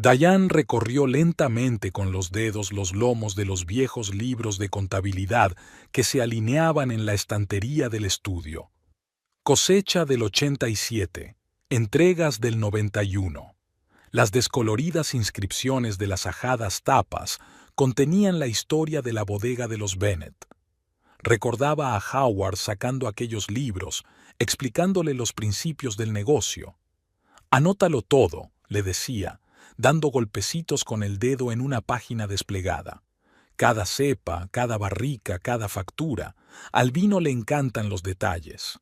Diane recorrió lentamente con los dedos los lomos de los viejos libros de contabilidad que se alineaban en la estantería del estudio. Cosecha del 87, entregas del 91. Las descoloridas inscripciones de las ajadas tapas contenían la historia de la bodega de los Bennett. Recordaba a Howard sacando aquellos libros, explicándole los principios del negocio. «Anótalo todo», le decía, dando golpecitos con el dedo en una página desplegada. Cada cepa, cada barrica, cada factura. Al vino le encantan los detalles.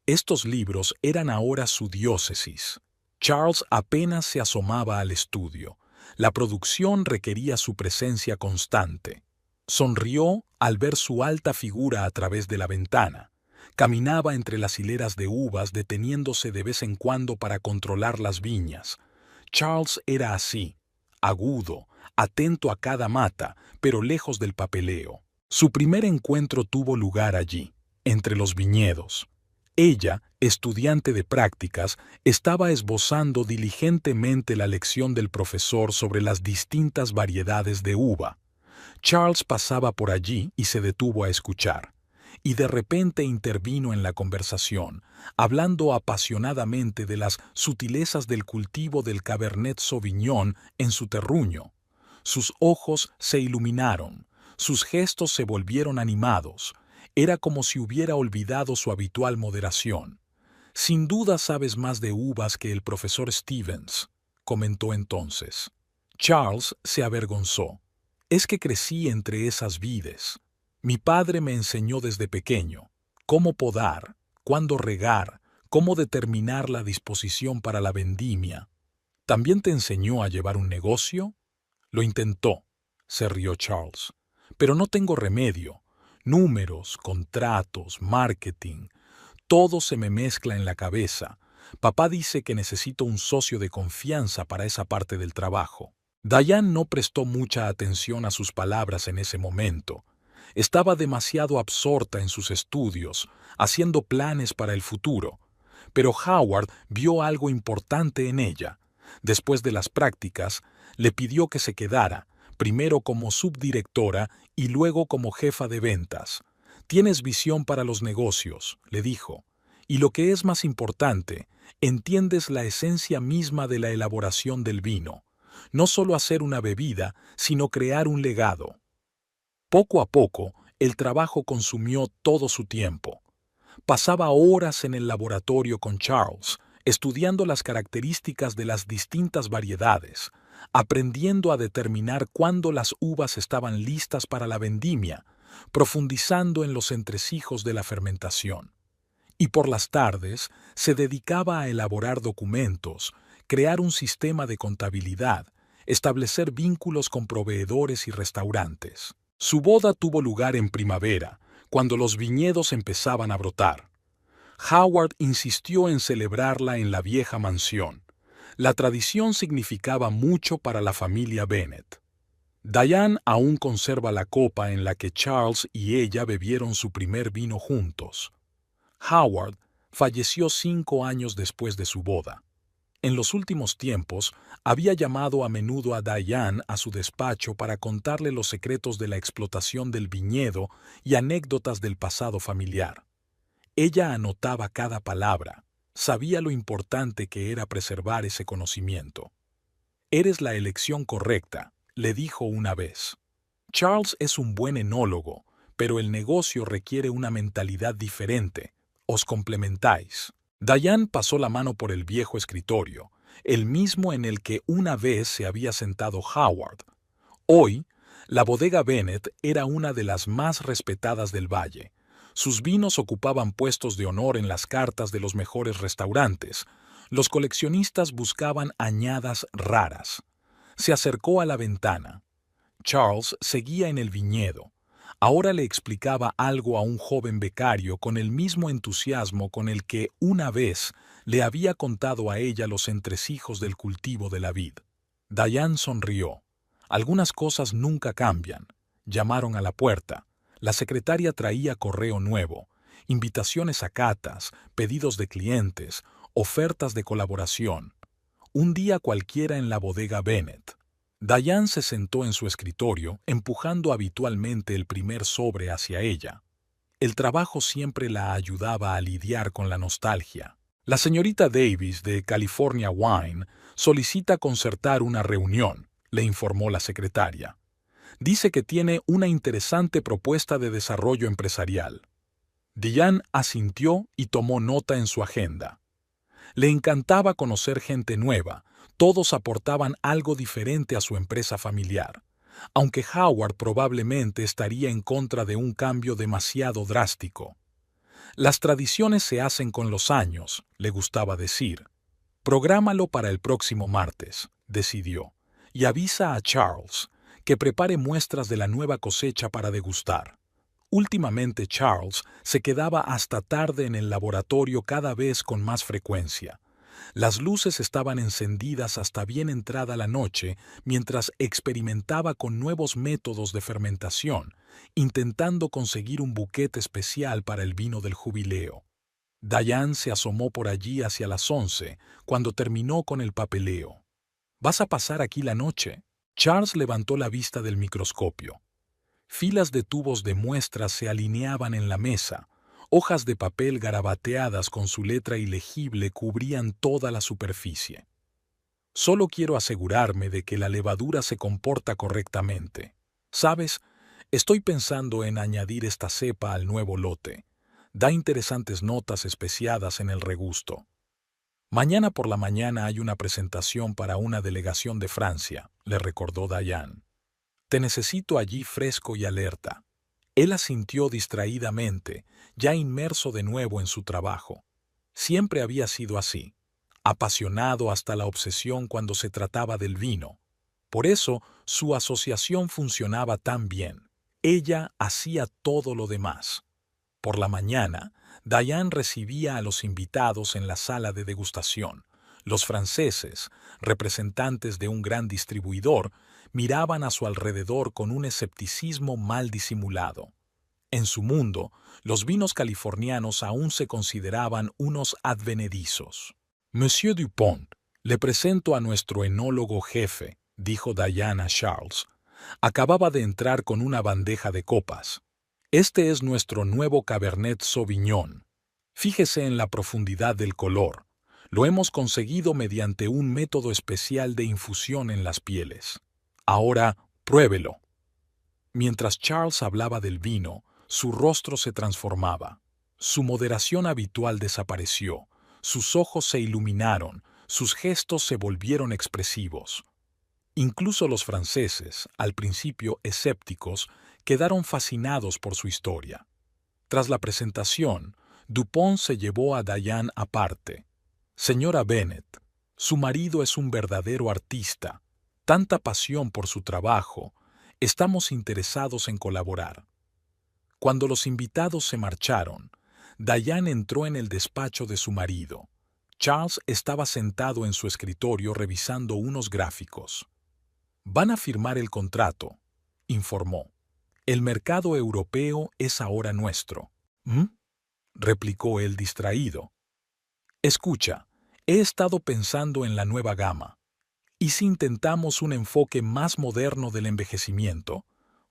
Estos libros eran ahora su diócesis. Charles apenas se asomaba al estudio. La producción requería su presencia constante. Sonrió al ver su alta figura a través de la ventana. Caminaba entre las hileras de uvas, deteniéndose de vez en cuando para controlar las viñas. Charles era así, agudo, atento a cada mata, pero lejos del papeleo. Su primer encuentro tuvo lugar allí, entre los viñedos. Ella, estudiante de prácticas, estaba esbozando diligentemente la lección del profesor sobre las distintas variedades de uva. Charles pasaba por allí y se detuvo a escuchar. Y de repente intervino en la conversación, hablando apasionadamente de las sutilezas del cultivo del Cabernet Sauvignon en su terruño. Sus ojos se iluminaron, sus gestos se volvieron animados. Era como si hubiera olvidado su habitual moderación. «Sin duda sabes más de uvas que el profesor Stevens», comentó entonces. Charles se avergonzó. «Es que crecí entre esas vides. Mi padre me enseñó desde pequeño cómo podar, cuándo regar, cómo determinar la disposición para la vendimia». «¿También te enseñó a llevar un negocio?» «Lo intentó», se rió Charles. «Pero no tengo remedio. Números, contratos, marketing, todo se me mezcla en la cabeza. Papá dice que necesito un socio de confianza para esa parte del trabajo». Diane no prestó mucha atención a sus palabras en ese momento. Estaba demasiado absorta en sus estudios, haciendo planes para el futuro. Pero Howard vio algo importante en ella. Después de las prácticas, le pidió que se quedara, primero como subdirectora y luego como jefa de ventas. «Tienes visión para los negocios», le dijo, «y lo que es más importante, entiendes la esencia misma de la elaboración del vino. No solo hacer una bebida, sino crear un legado». Poco a poco, el trabajo consumió todo su tiempo. Pasaba horas en el laboratorio con Charles, estudiando las características de las distintas variedades, aprendiendo a determinar cuándo las uvas estaban listas para la vendimia, profundizando en los entresijos de la fermentación. Y por las tardes se dedicaba a elaborar documentos, crear un sistema de contabilidad, establecer vínculos con proveedores y restaurantes. Su boda tuvo lugar en primavera, cuando los viñedos empezaban a brotar. Howard insistió en celebrarla en la vieja mansión. La tradición significaba mucho para la familia Bennett. Diane aún conserva la copa en la que Charles y ella bebieron su primer vino juntos. Howard falleció 5 años después de su boda. En los últimos tiempos, había llamado a menudo a Diane a su despacho para contarle los secretos de la explotación del viñedo y anécdotas del pasado familiar. Ella anotaba cada palabra, sabía lo importante que era preservar ese conocimiento. «Eres la elección correcta», le dijo una vez. «Charles es un buen enólogo, pero el negocio requiere una mentalidad diferente. Os complementáis». Diane pasó la mano por el viejo escritorio, el mismo en el que una vez se había sentado Howard. Hoy, la bodega Bennett era una de las más respetadas del valle. Sus vinos ocupaban puestos de honor en las cartas de los mejores restaurantes. Los coleccionistas buscaban añadas raras. Se acercó a la ventana. Charles seguía en el viñedo. Ahora le explicaba algo a un joven becario con el mismo entusiasmo con el que una vez le había contado a ella los entresijos del cultivo de la vid. Diane sonrió. Algunas cosas nunca cambian. Llamaron a la puerta. La secretaria traía correo nuevo, invitaciones a catas, pedidos de clientes, ofertas de colaboración. Un día cualquiera en la bodega Bennett. Diane se sentó en su escritorio, empujando habitualmente el primer sobre hacia ella. El trabajo siempre la ayudaba a lidiar con la nostalgia. La señorita Davis de California Wine solicita concertar una reunión, le informó la secretaria. Dice que tiene una interesante propuesta de desarrollo empresarial. Diane asintió y tomó nota en su agenda. Le encantaba conocer gente nueva, todos aportaban algo diferente a su empresa familiar, aunque Howard probablemente estaría en contra de un cambio demasiado drástico. Las tradiciones se hacen con los años, le gustaba decir. Prográmalo para el próximo martes, decidió, y avisa a Charles que prepare muestras de la nueva cosecha para degustar. Últimamente Charles se quedaba hasta tarde en el laboratorio cada vez con más frecuencia. Las luces estaban encendidas hasta bien entrada la noche mientras experimentaba con nuevos métodos de fermentación, intentando conseguir un buquete especial para el vino del jubileo. Diane se asomó por allí hacia las 11, cuando terminó con el papeleo. ¿Vas a pasar aquí la noche? Charles levantó la vista del microscopio. Filas de tubos de muestras se alineaban en la mesa. Hojas de papel garabateadas con su letra ilegible cubrían toda la superficie. Solo quiero asegurarme de que la levadura se comporta correctamente. ¿Sabes? Estoy pensando en añadir esta cepa al nuevo lote. Da interesantes notas especiadas en el regusto. Mañana por la mañana hay una presentación para una delegación de Francia, le recordó Diane. Te necesito allí fresco y alerta. Él asintió distraídamente, ya inmerso de nuevo en su trabajo. Siempre había sido así, apasionado hasta la obsesión cuando se trataba del vino. Por eso su asociación funcionaba tan bien. Ella hacía todo lo demás. Por la mañana, Diane recibía a los invitados en la sala de degustación. Los franceses, representantes de un gran distribuidor, miraban a su alrededor con un escepticismo mal disimulado. En su mundo, los vinos californianos aún se consideraban unos advenedizos. Monsieur Dupont, le presento a nuestro enólogo jefe, dijo Diane a Charles. Acababa de entrar con una bandeja de copas. Este es nuestro nuevo Cabernet Sauvignon. Fíjese en la profundidad del color. Lo hemos conseguido mediante un método especial de infusión en las pieles. Ahora, pruébelo. Mientras Charles hablaba del vino, su rostro se transformaba. Su moderación habitual desapareció, sus ojos se iluminaron, sus gestos se volvieron expresivos. Incluso los franceses, al principio escépticos, quedaron fascinados por su historia. Tras la presentación, Dupont se llevó a Diane aparte. Señora Bennett, su marido es un verdadero artista. Tanta pasión por su trabajo. Estamos interesados en colaborar. Cuando los invitados se marcharon, Diane entró en el despacho de su marido. Charles estaba sentado en su escritorio revisando unos gráficos. Van a firmar el contrato, informó. El mercado europeo es ahora nuestro. ¿Mm? Replicó él distraído. Escucha, he estado pensando en la nueva gama. ¿Y si intentamos un enfoque más moderno del envejecimiento?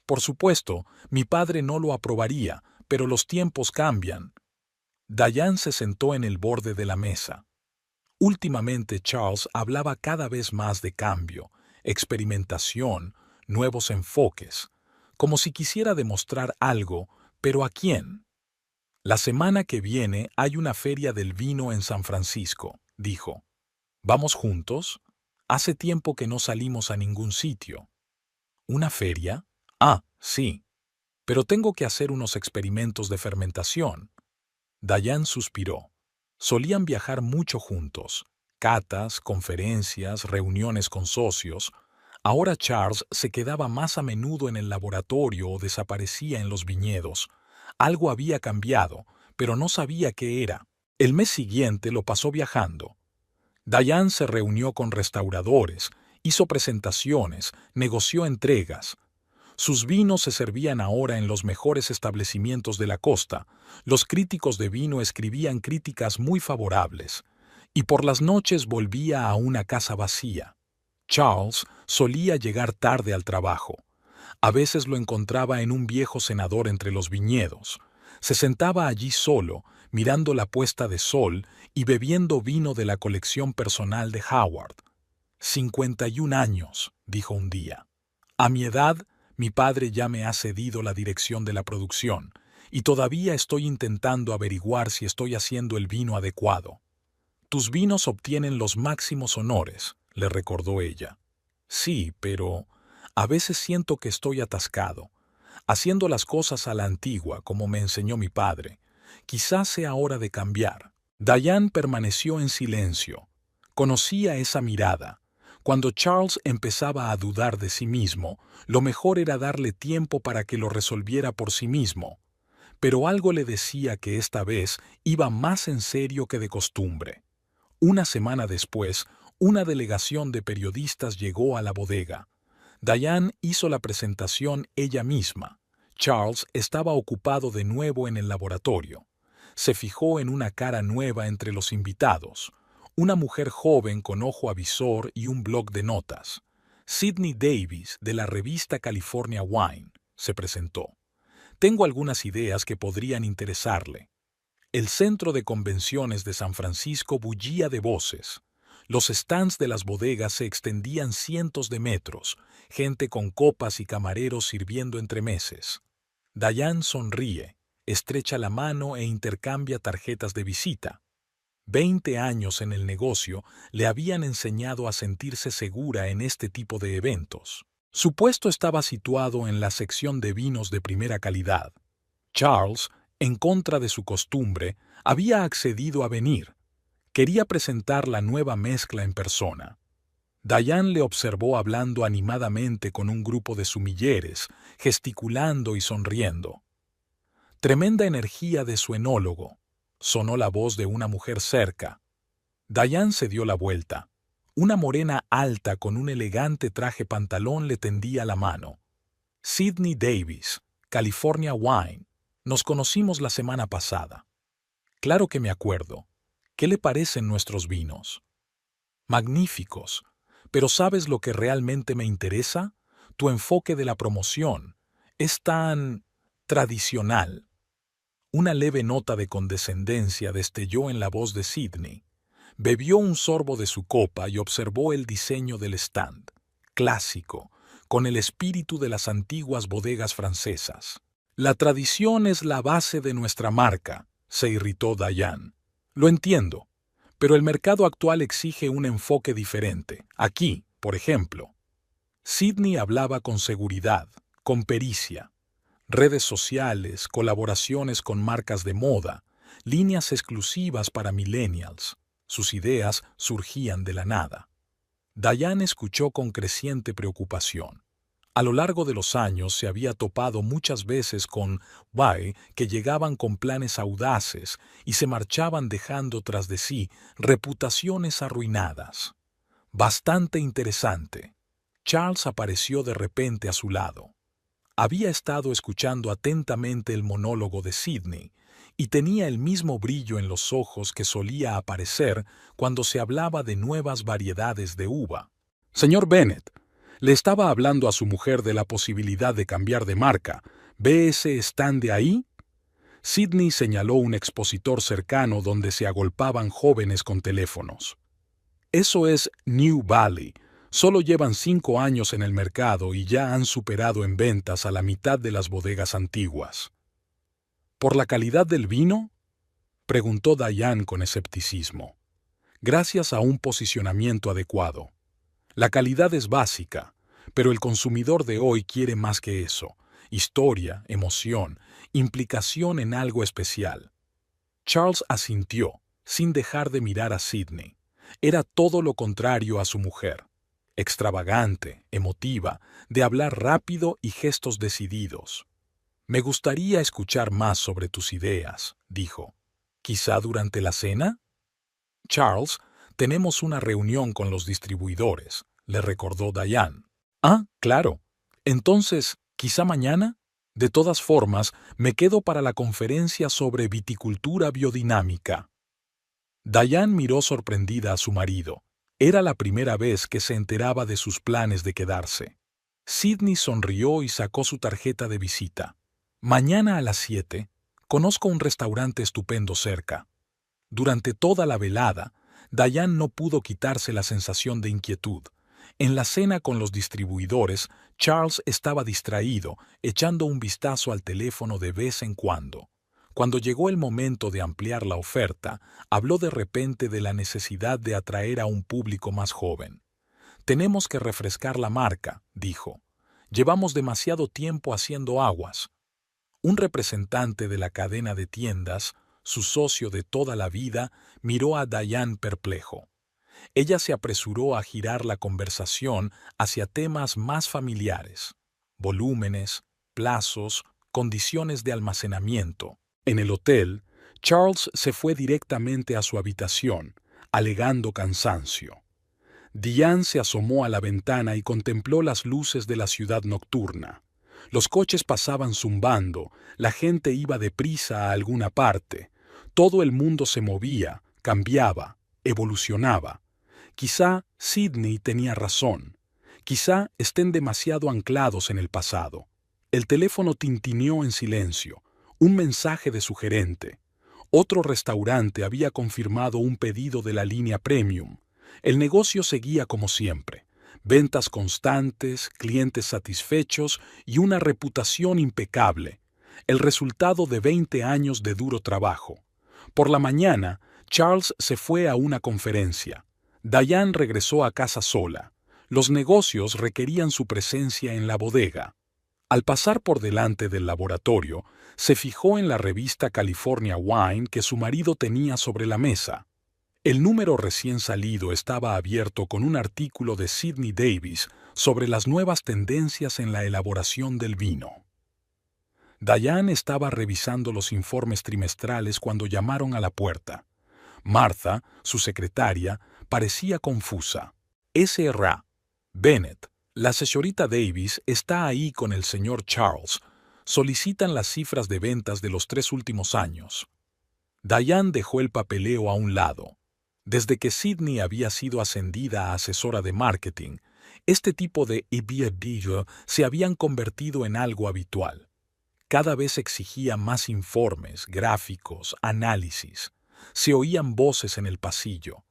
Por supuesto, mi padre no lo aprobaría, pero los tiempos cambian. Diane se sentó en el borde de la mesa. Últimamente Charles hablaba cada vez más de cambio, experimentación, nuevos enfoques, como si quisiera demostrar algo, pero ¿a quién? La semana que viene hay una feria del vino en San Francisco, dijo. ¿Vamos juntos? Hace tiempo que no salimos a ningún sitio. ¿Una feria? Ah, sí. Pero tengo que hacer unos experimentos de fermentación. Diane suspiró. Solían viajar mucho juntos. Catas, conferencias, reuniones con socios. Ahora Charles se quedaba más a menudo en el laboratorio o desaparecía en los viñedos. Algo había cambiado, pero no sabía qué era. El mes siguiente lo pasó viajando. Diane se reunió con restauradores, hizo presentaciones, negoció entregas. Sus vinos se servían ahora en los mejores establecimientos de la costa. Los críticos de vino escribían críticas muy favorables. y por las noches volvía a una casa vacía. Charles solía llegar tarde al trabajo. A veces lo encontraba en un viejo cenador entre los viñedos. Se sentaba allí solo, mirando la puesta de sol y bebiendo vino de la colección personal de Howard. 51 años, dijo un día. A mi edad, mi padre ya me ha cedido la dirección de la producción, y todavía estoy intentando averiguar si estoy haciendo el vino adecuado. Tus vinos obtienen los máximos honores, le recordó ella. Sí, pero a veces siento que estoy atascado, haciendo las cosas a la antigua, como me enseñó mi padre. Quizás sea hora de cambiar. Diane permaneció en silencio. Conocía esa mirada. Cuando Charles empezaba a dudar de sí mismo, lo mejor era darle tiempo para que lo resolviera por sí mismo. Pero algo le decía que esta vez iba más en serio que de costumbre. Una semana después, una delegación de periodistas llegó a la bodega. Diane hizo la presentación ella misma. Charles estaba ocupado de nuevo en el laboratorio. Se fijó en una cara nueva entre los invitados. Una mujer joven con ojo avisor y un bloc de notas. Sidney Davis, de la revista California Wine, se presentó. Tengo algunas ideas que podrían interesarle. El centro de convenciones de San Francisco bullía de voces. Los stands de las bodegas se extendían cientos de metros, gente con copas y camareros sirviendo entremeses. Diane sonríe, estrecha la mano e intercambia tarjetas de visita. 20 años en el negocio le habían enseñado a sentirse segura en este tipo de eventos. Su puesto estaba situado en la sección de vinos de primera calidad. Charles, en contra de su costumbre, había accedido a venir. Quería presentar la nueva mezcla en persona. Diane le observó hablando animadamente con un grupo de sumilleres, gesticulando y sonriendo. Tremenda energía de su enólogo. Sonó la voz de una mujer cerca. Diane se dio la vuelta. Una morena alta con un elegante traje pantalón le tendía la mano. Sidney Davis, California Wine. Nos conocimos la semana pasada. Claro que me acuerdo. ¿Qué le parecen nuestros vinos? Magníficos. Pero ¿sabes lo que realmente me interesa? Tu enfoque de la promoción. Es tan tradicional. Una leve nota de condescendencia destelló en la voz de Sidney. Bebió un sorbo de su copa y observó el diseño del stand. Clásico, con el espíritu de las antiguas bodegas francesas. La tradición es la base de nuestra marca, se irritó Diane. Lo entiendo, pero el mercado actual exige un enfoque diferente. Aquí, por ejemplo. Sidney hablaba con seguridad, con pericia. Redes sociales, colaboraciones con marcas de moda, líneas exclusivas para millennials. Sus ideas surgían de la nada. Diane escuchó con creciente preocupación. A lo largo de los años se había topado muchas veces con que llegaban con planes audaces y se marchaban dejando tras de sí reputaciones arruinadas. Bastante interesante. Charles apareció de repente a su lado. Había estado escuchando atentamente el monólogo de Sidney y tenía el mismo brillo en los ojos que solía aparecer cuando se hablaba de nuevas variedades de uva. Señor Bennett, le estaba hablando a su mujer de la posibilidad de cambiar de marca. ¿Ve ese stand de ahí? Sidney señaló un expositor cercano donde se agolpaban jóvenes con teléfonos. Eso es New Valley. Solo llevan 5 años en el mercado y ya han superado en ventas a la mitad de las bodegas antiguas. ¿Por la calidad del vino? Preguntó Diane con escepticismo. Gracias a un posicionamiento adecuado. La calidad es básica, pero el consumidor de hoy quiere más que eso. Historia, emoción, implicación en algo especial. Charles asintió, sin dejar de mirar a Sidney. Era todo lo contrario a su mujer. Extravagante, emotiva, de hablar rápido y gestos decididos. Me gustaría escuchar más sobre tus ideas, dijo. ¿Quizá durante la cena? Charles, tenemos una reunión con los distribuidores, le recordó Diane. Ah, claro. Entonces, ¿quizá mañana? De todas formas, me quedo para la conferencia sobre viticultura biodinámica. Diane miró sorprendida a su marido. Era la primera vez que se enteraba de sus planes de quedarse. Sidney sonrió y sacó su tarjeta de visita. Mañana a las 7, conozco un restaurante estupendo cerca. Durante toda la velada, Diane no pudo quitarse la sensación de inquietud. En la cena con los distribuidores, Charles estaba distraído, echando un vistazo al teléfono de vez en cuando. Cuando llegó el momento de ampliar la oferta, habló de repente de la necesidad de atraer a un público más joven. «Tenemos que refrescar la marca», dijo. «Llevamos demasiado tiempo haciendo aguas». Un representante de la cadena de tiendas, su socio de toda la vida, miró a Diane perplejo. Ella se apresuró a girar la conversación hacia temas más familiares: volúmenes, plazos, condiciones de almacenamiento. En el hotel, Charles se fue directamente a su habitación, alegando cansancio. Diane se asomó a la ventana y contempló las luces de la ciudad nocturna. Los coches pasaban zumbando, la gente iba deprisa a alguna parte. Todo el mundo se movía, cambiaba, evolucionaba. Quizá Sidney tenía razón. Quizá estén demasiado anclados en el pasado. El teléfono tintineó en silencio. Un mensaje de su gerente. Otro restaurante había confirmado un pedido de la línea Premium. El negocio seguía como siempre. Ventas constantes, clientes satisfechos y una reputación impecable. El resultado de 20 años de duro trabajo. Por la mañana, Charles se fue a una conferencia. Diane regresó a casa sola. Los negocios requerían su presencia en la bodega. Al pasar por delante del laboratorio, se fijó en la revista California Wine que su marido tenía sobre la mesa. El número recién salido estaba abierto con un artículo de Sidney Davis sobre las nuevas tendencias en la elaboración del vino. Diane estaba revisando los informes trimestrales cuando llamaron a la puerta. Martha, su secretaria, parecía confusa. «Sra. Bennett, la señorita Davis está ahí con el señor Charles. Solicitan las cifras de ventas de los 3 últimos años». Diane dejó el papeleo a un lado. Desde que Sidney había sido ascendida a asesora de marketing, este tipo de IBD se habían convertido en algo habitual. Cada vez exigía más informes, gráficos, análisis. Se oían voces en el pasillo.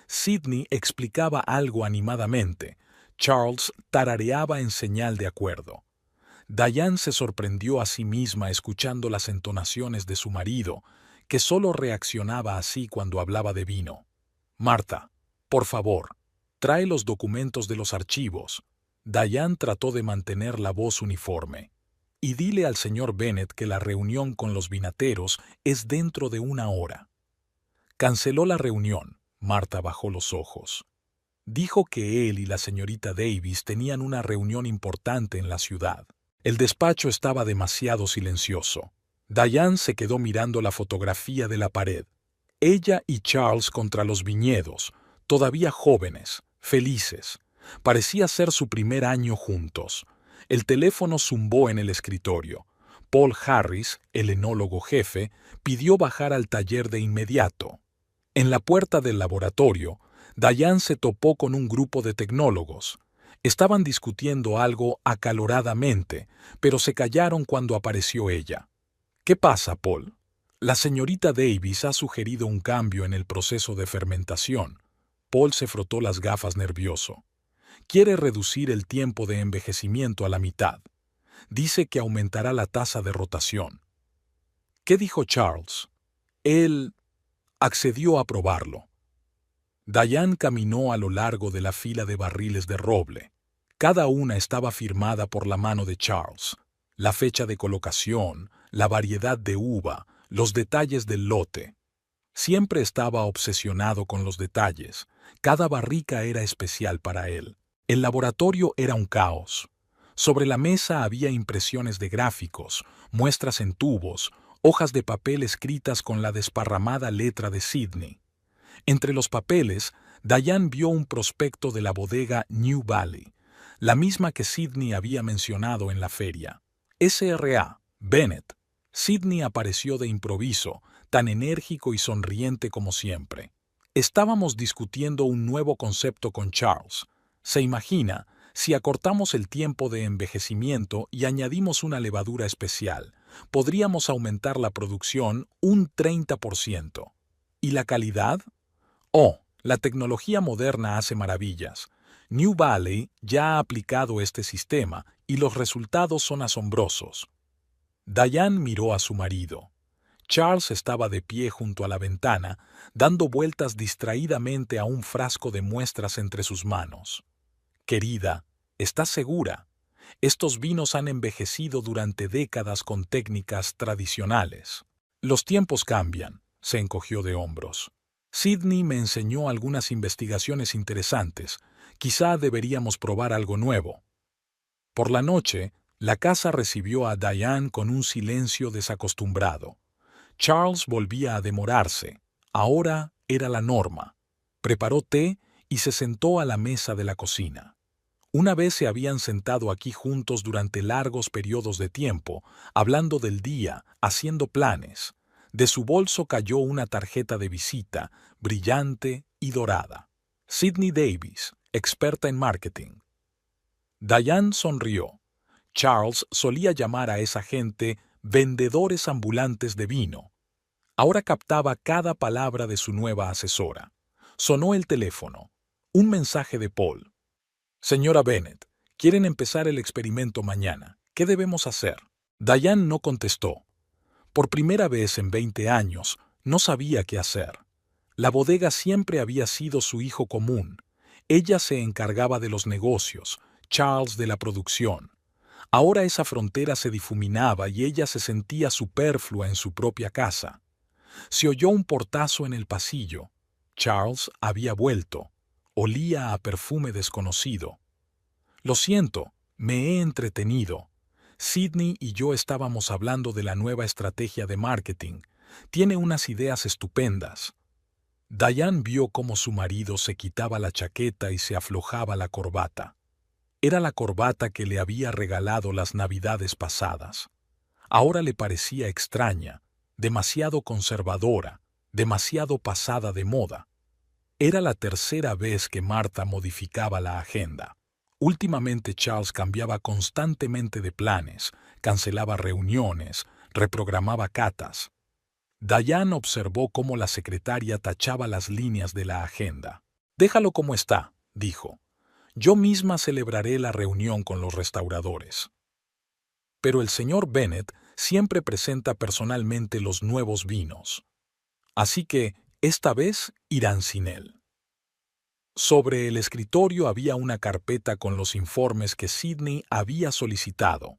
Sidney explicaba algo animadamente. Charles tarareaba en señal de acuerdo. Diane se sorprendió a sí misma escuchando las entonaciones de su marido, que solo reaccionaba así cuando hablaba de vino. «Martha, por favor, trae los documentos de los archivos». Diane trató de mantener la voz uniforme. «Y dile al señor Bennett que la reunión con los vinateros es dentro de 1 hora». Canceló la reunión. Martha bajó los ojos. Dijo que él y la señorita Davis tenían una reunión importante en la ciudad. El despacho estaba demasiado silencioso. Diane se quedó mirando la fotografía de la pared. Ella y Charles contra los viñedos, todavía jóvenes, felices. Parecía ser su primer año juntos. El teléfono zumbó en el escritorio. Paul Harris, el enólogo jefe, pidió bajar al taller de inmediato. En la puerta del laboratorio, Diane se topó con un grupo de tecnólogos. Estaban discutiendo algo acaloradamente, pero se callaron cuando apareció ella. «¿Qué pasa, Paul?» «La señorita Davis ha sugerido un cambio en el proceso de fermentación». Paul se frotó las gafas nervioso. «Quiere reducir el tiempo de envejecimiento a la mitad. Dice que aumentará la tasa de rotación». «¿Qué dijo Charles?» «Él accedió a aprobarlo». Diane caminó a lo largo de la fila de barriles de roble. Cada una estaba firmada por la mano de Charles. La fecha de colocación, la variedad de uva, los detalles del lote. Siempre estaba obsesionado con los detalles. Cada barrica era especial para él. El laboratorio era un caos. Sobre la mesa había impresiones de gráficos, muestras en tubos, hojas de papel escritas con la desparramada letra de Sidney. Entre los papeles, Diane vio un prospecto de la bodega New Valley, la misma que Sidney había mencionado en la feria. Sra. Bennett. Sidney apareció de improviso, tan enérgico y sonriente como siempre. Estábamos discutiendo un nuevo concepto con Charles. Se imagina, si acortamos el tiempo de envejecimiento y añadimos una levadura especial, podríamos aumentar la producción un 30%. ¿Y la calidad? Oh, la tecnología moderna hace maravillas. New Valley ya ha aplicado este sistema y los resultados son asombrosos. Diane miró a su marido. Charles estaba de pie junto a la ventana, dando vueltas distraídamente a un frasco de muestras entre sus manos. Querida, ¿estás segura? Estos vinos han envejecido durante décadas con técnicas tradicionales. Los tiempos cambian, se encogió de hombros. Sidney me enseñó algunas investigaciones interesantes. Quizá deberíamos probar algo nuevo. Por la noche, la casa recibió a Diane con un silencio desacostumbrado. Charles volvía a demorarse. Ahora era la norma. Preparó té y se sentó a la mesa de la cocina. Una vez se habían sentado aquí juntos durante largos periodos de tiempo, hablando del día, haciendo planes. De su bolso cayó una tarjeta de visita, brillante y dorada. Sidney Davis, experta en marketing. Diane sonrió. Charles solía llamar a esa gente vendedores ambulantes de vino. Ahora captaba cada palabra de su nueva asesora. Sonó el teléfono. Un mensaje de Paul. Señora Bennett, quieren empezar el experimento mañana. ¿Qué debemos hacer? Diane no contestó. Por primera vez en 20 años, no sabía qué hacer. La bodega siempre había sido su hijo común. Ella se encargaba de los negocios, Charles de la producción. Ahora esa frontera se difuminaba y ella se sentía superflua en su propia casa. Se oyó un portazo en el pasillo. Charles había vuelto. Olía a perfume desconocido. Lo siento, me he entretenido. Sidney y yo estábamos hablando de la nueva estrategia de marketing. Tiene unas ideas estupendas. Diane vio cómo su marido se quitaba la chaqueta y se aflojaba la corbata. Era la corbata que le había regalado las navidades pasadas. Ahora le parecía extraña, demasiado conservadora, demasiado pasada de moda. Era la tercera vez que Martha modificaba la agenda. Últimamente Charles cambiaba constantemente de planes, cancelaba reuniones, reprogramaba catas. Diane observó cómo la secretaria tachaba las líneas de la agenda. «Déjalo como está», dijo. «Yo misma celebraré la reunión con los restauradores». Pero el señor Bennett siempre presenta personalmente los nuevos vinos. Así que, esta vez, irán sin él. Sobre el escritorio había una carpeta con los informes que Sidney había solicitado.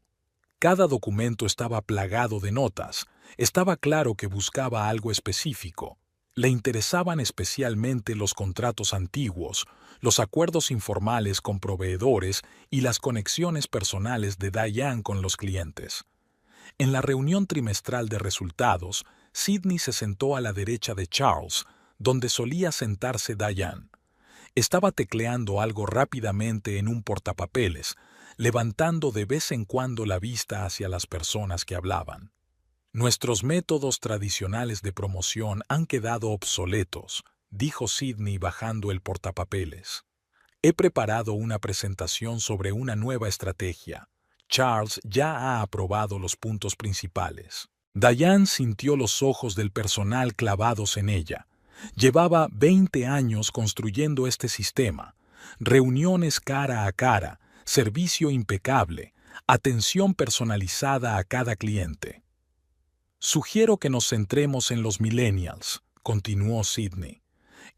Cada documento estaba plagado de notas. Estaba claro que buscaba algo específico. Le interesaban especialmente los contratos antiguos, los acuerdos informales con proveedores y las conexiones personales de Diane con los clientes. En la reunión trimestral de resultados, Sidney se sentó a la derecha de Charles, donde solía sentarse Diane. Estaba tecleando algo rápidamente en un portapapeles, levantando de vez en cuando la vista hacia las personas que hablaban. «Nuestros métodos tradicionales de promoción han quedado obsoletos», dijo Sidney bajando el portapapeles. «He preparado una presentación sobre una nueva estrategia. Charles ya ha aprobado los puntos principales». Diane sintió los ojos del personal clavados en ella. Llevaba 20 años construyendo este sistema. Reuniones cara a cara, servicio impecable, atención personalizada a cada cliente. «Sugiero que nos centremos en los millennials», continuó Sidney.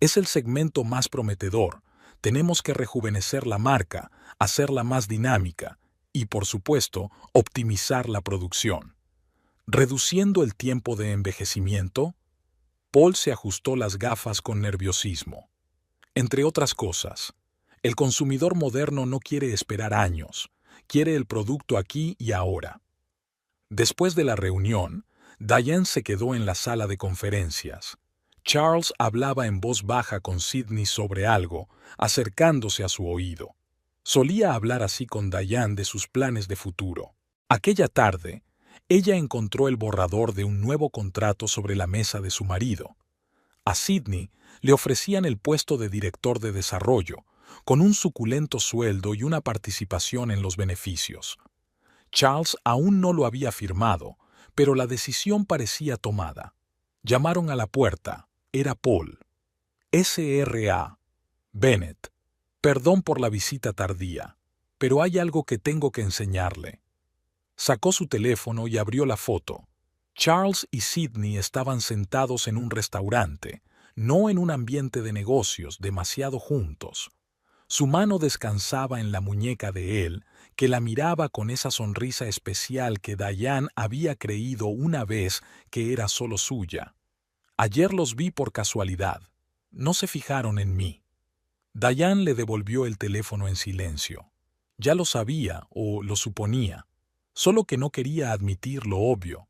«Es el segmento más prometedor. Tenemos que rejuvenecer la marca, hacerla más dinámica y, por supuesto, optimizar la producción». «¿Reduciendo el tiempo de envejecimiento?». Paul se ajustó las gafas con nerviosismo. «Entre otras cosas, el consumidor moderno no quiere esperar años, quiere el producto aquí y ahora». Después de la reunión, Diane se quedó en la sala de conferencias. Charles hablaba en voz baja con Sidney sobre algo, acercándose a su oído. Solía hablar así con Diane de sus planes de futuro. Aquella tarde, ella encontró el borrador de un nuevo contrato sobre la mesa de su marido. A Sidney le ofrecían el puesto de director de desarrollo, con un suculento sueldo y una participación en los beneficios. Charles aún no lo había firmado, pero la decisión parecía tomada. Llamaron a la puerta. Era Paul. S.R.A. Bennett. Perdón por la visita tardía, pero hay algo que tengo que enseñarle. Sacó su teléfono y abrió la foto. Charles y Sidney estaban sentados en un restaurante, no en un ambiente de negocios, demasiado juntos. Su mano descansaba en la muñeca de él, que la miraba con esa sonrisa especial que Diane había creído una vez que era solo suya. Ayer los vi por casualidad. No se fijaron en mí. Diane le devolvió el teléfono en silencio. Ya lo sabía o lo suponía, solo que no quería admitir lo obvio.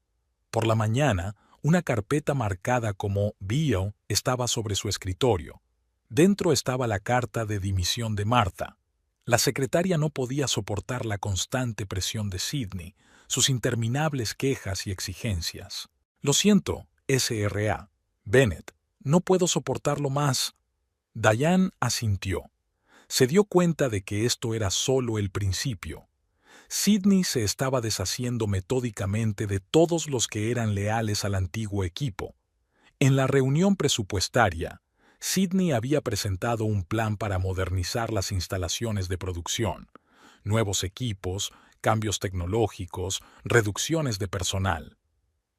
Por la mañana, una carpeta marcada como Bio estaba sobre su escritorio. Dentro estaba la carta de dimisión de Martha. La secretaria no podía soportar la constante presión de Sidney, sus interminables quejas y exigencias. Lo siento, S.R.A. Bennett, no puedo soportarlo más. Diane asintió. Se dio cuenta de que esto era solo el principio. Sidney se estaba deshaciendo metódicamente de todos los que eran leales al antiguo equipo. En la reunión presupuestaria, Sidney había presentado un plan para modernizar las instalaciones de producción, nuevos equipos, cambios tecnológicos, reducciones de personal.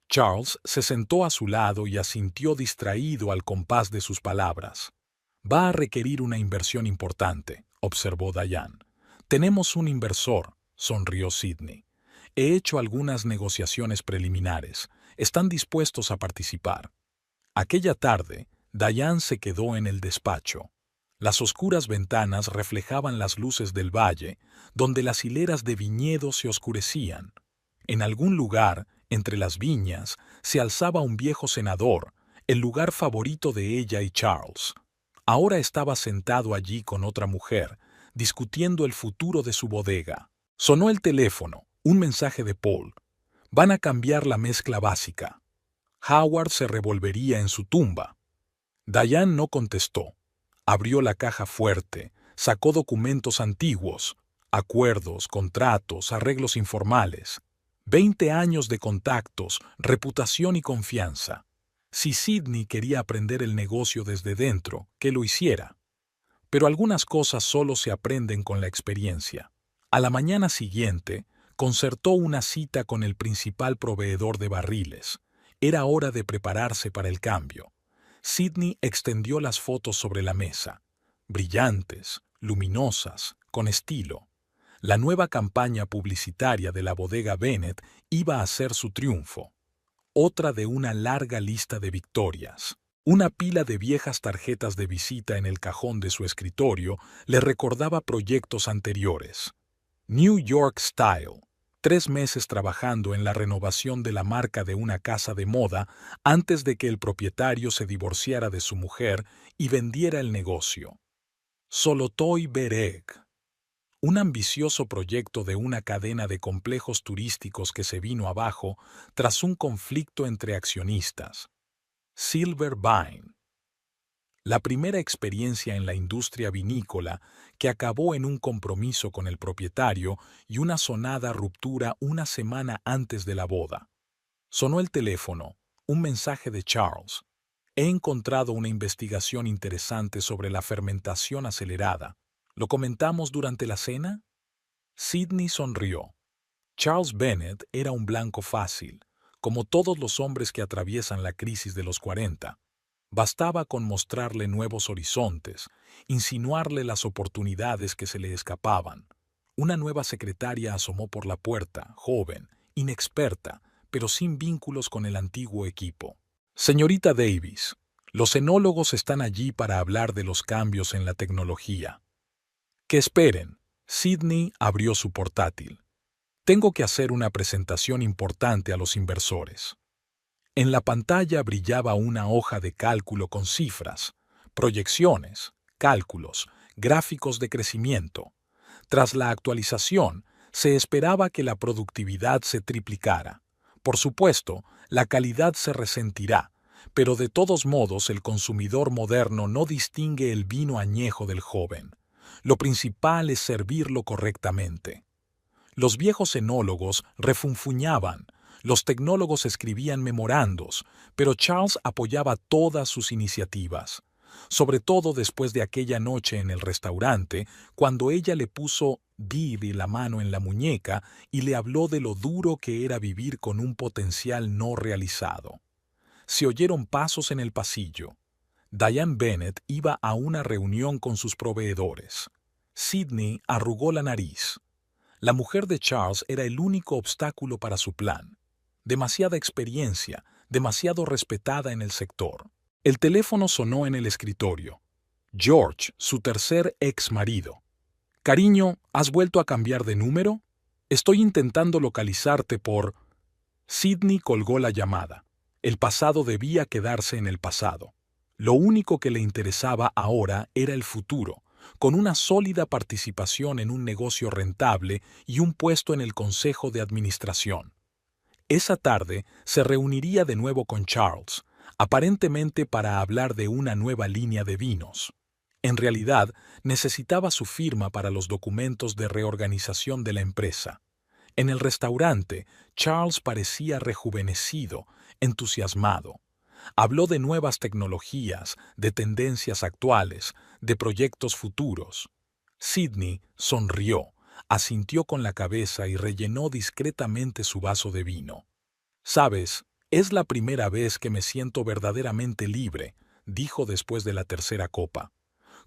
Charles se sentó a su lado y asintió distraído al compás de sus palabras. Va a requerir una inversión importante, observó Diane. Tenemos un inversor, sonrió Sidney. He hecho algunas negociaciones preliminares. Están dispuestos a participar. Aquella tarde, Diane se quedó en el despacho. Las oscuras ventanas reflejaban las luces del valle, donde las hileras de viñedos se oscurecían. En algún lugar, entre las viñas, se alzaba un viejo senador, el lugar favorito de ella y Charles. Ahora estaba sentado allí con otra mujer, discutiendo el futuro de su bodega. Sonó el teléfono, un mensaje de Paul. Van a cambiar la mezcla básica. Howard se revolvería en su tumba. Diane no contestó. Abrió la caja fuerte, sacó documentos antiguos, acuerdos, contratos, arreglos informales. 20 años de contactos, reputación y confianza. Si Sidney quería aprender el negocio desde dentro, que lo hiciera. Pero algunas cosas solo se aprenden con la experiencia. A la mañana siguiente, concertó una cita con el principal proveedor de barriles. Era hora de prepararse para el cambio. Sidney extendió las fotos sobre la mesa. Brillantes, luminosas, con estilo. La nueva campaña publicitaria de la bodega Bennett iba a ser su triunfo. Otra de una larga lista de victorias. Una pila de viejas tarjetas de visita en el cajón de su escritorio le recordaba proyectos anteriores. New York Style. 3 meses trabajando en la renovación de la marca de una casa de moda antes de que el propietario se divorciara de su mujer y vendiera el negocio. Solotoy Bereg. Un ambicioso proyecto de una cadena de complejos turísticos que se vino abajo tras un conflicto entre accionistas. Silver Vine. La primera experiencia en la industria vinícola que acabó en un compromiso con el propietario y una sonada ruptura una semana antes de la boda. Sonó el teléfono, un mensaje de Charles. He encontrado una investigación interesante sobre la fermentación acelerada. ¿Lo comentamos durante la cena? Sidney sonrió. Charles Bennett era un blanco fácil, como todos los hombres que atraviesan la crisis de los 40. Bastaba con mostrarle nuevos horizontes, insinuarle las oportunidades que se le escapaban. Una nueva secretaria asomó por la puerta, joven, inexperta, pero sin vínculos con el antiguo equipo. Señorita Davis, los enólogos están allí para hablar de los cambios en la tecnología. Que esperen. Sidney abrió su portátil. Tengo que hacer una presentación importante a los inversores. En la pantalla brillaba una hoja de cálculo con cifras, proyecciones, cálculos, gráficos de crecimiento. Tras la actualización, se esperaba que la productividad se triplicara. Por supuesto, la calidad se resentirá, Pero de todos modos el consumidor moderno no distingue el vino añejo del joven. Lo principal es servirlo correctamente. Los viejos enólogos refunfuñaban, los tecnólogos escribían memorandos, pero Charles apoyaba todas sus iniciativas, sobre todo después de aquella noche en el restaurante, cuando ella le puso Didi la mano en la muñeca y le habló de lo duro que era vivir con un potencial no realizado. Se oyeron pasos en el pasillo. Diane Bennett iba a una reunión con sus proveedores. Sidney arrugó la nariz. La mujer de Charles era el único obstáculo para su plan. Demasiada experiencia, demasiado respetada en el sector. El teléfono sonó en el escritorio. George, su tercer ex marido. Cariño, ¿has vuelto a cambiar de número? Estoy intentando localizarte por... Sidney colgó la llamada. El pasado debía quedarse en el pasado. Lo único que le interesaba ahora era el futuro, con una sólida participación en un negocio rentable y un puesto en el consejo de administración. Esa tarde se reuniría de nuevo con Charles, aparentemente para hablar de una nueva línea de vinos. En realidad, necesitaba su firma para los documentos de reorganización de la empresa. En el restaurante, Charles parecía rejuvenecido, entusiasmado. Habló de nuevas tecnologías, de tendencias actuales, de proyectos futuros. Sidney sonrió, asintió con la cabeza y rellenó discretamente su vaso de vino. «Sabes, es la primera vez que me siento verdaderamente libre», dijo después de la tercera copa,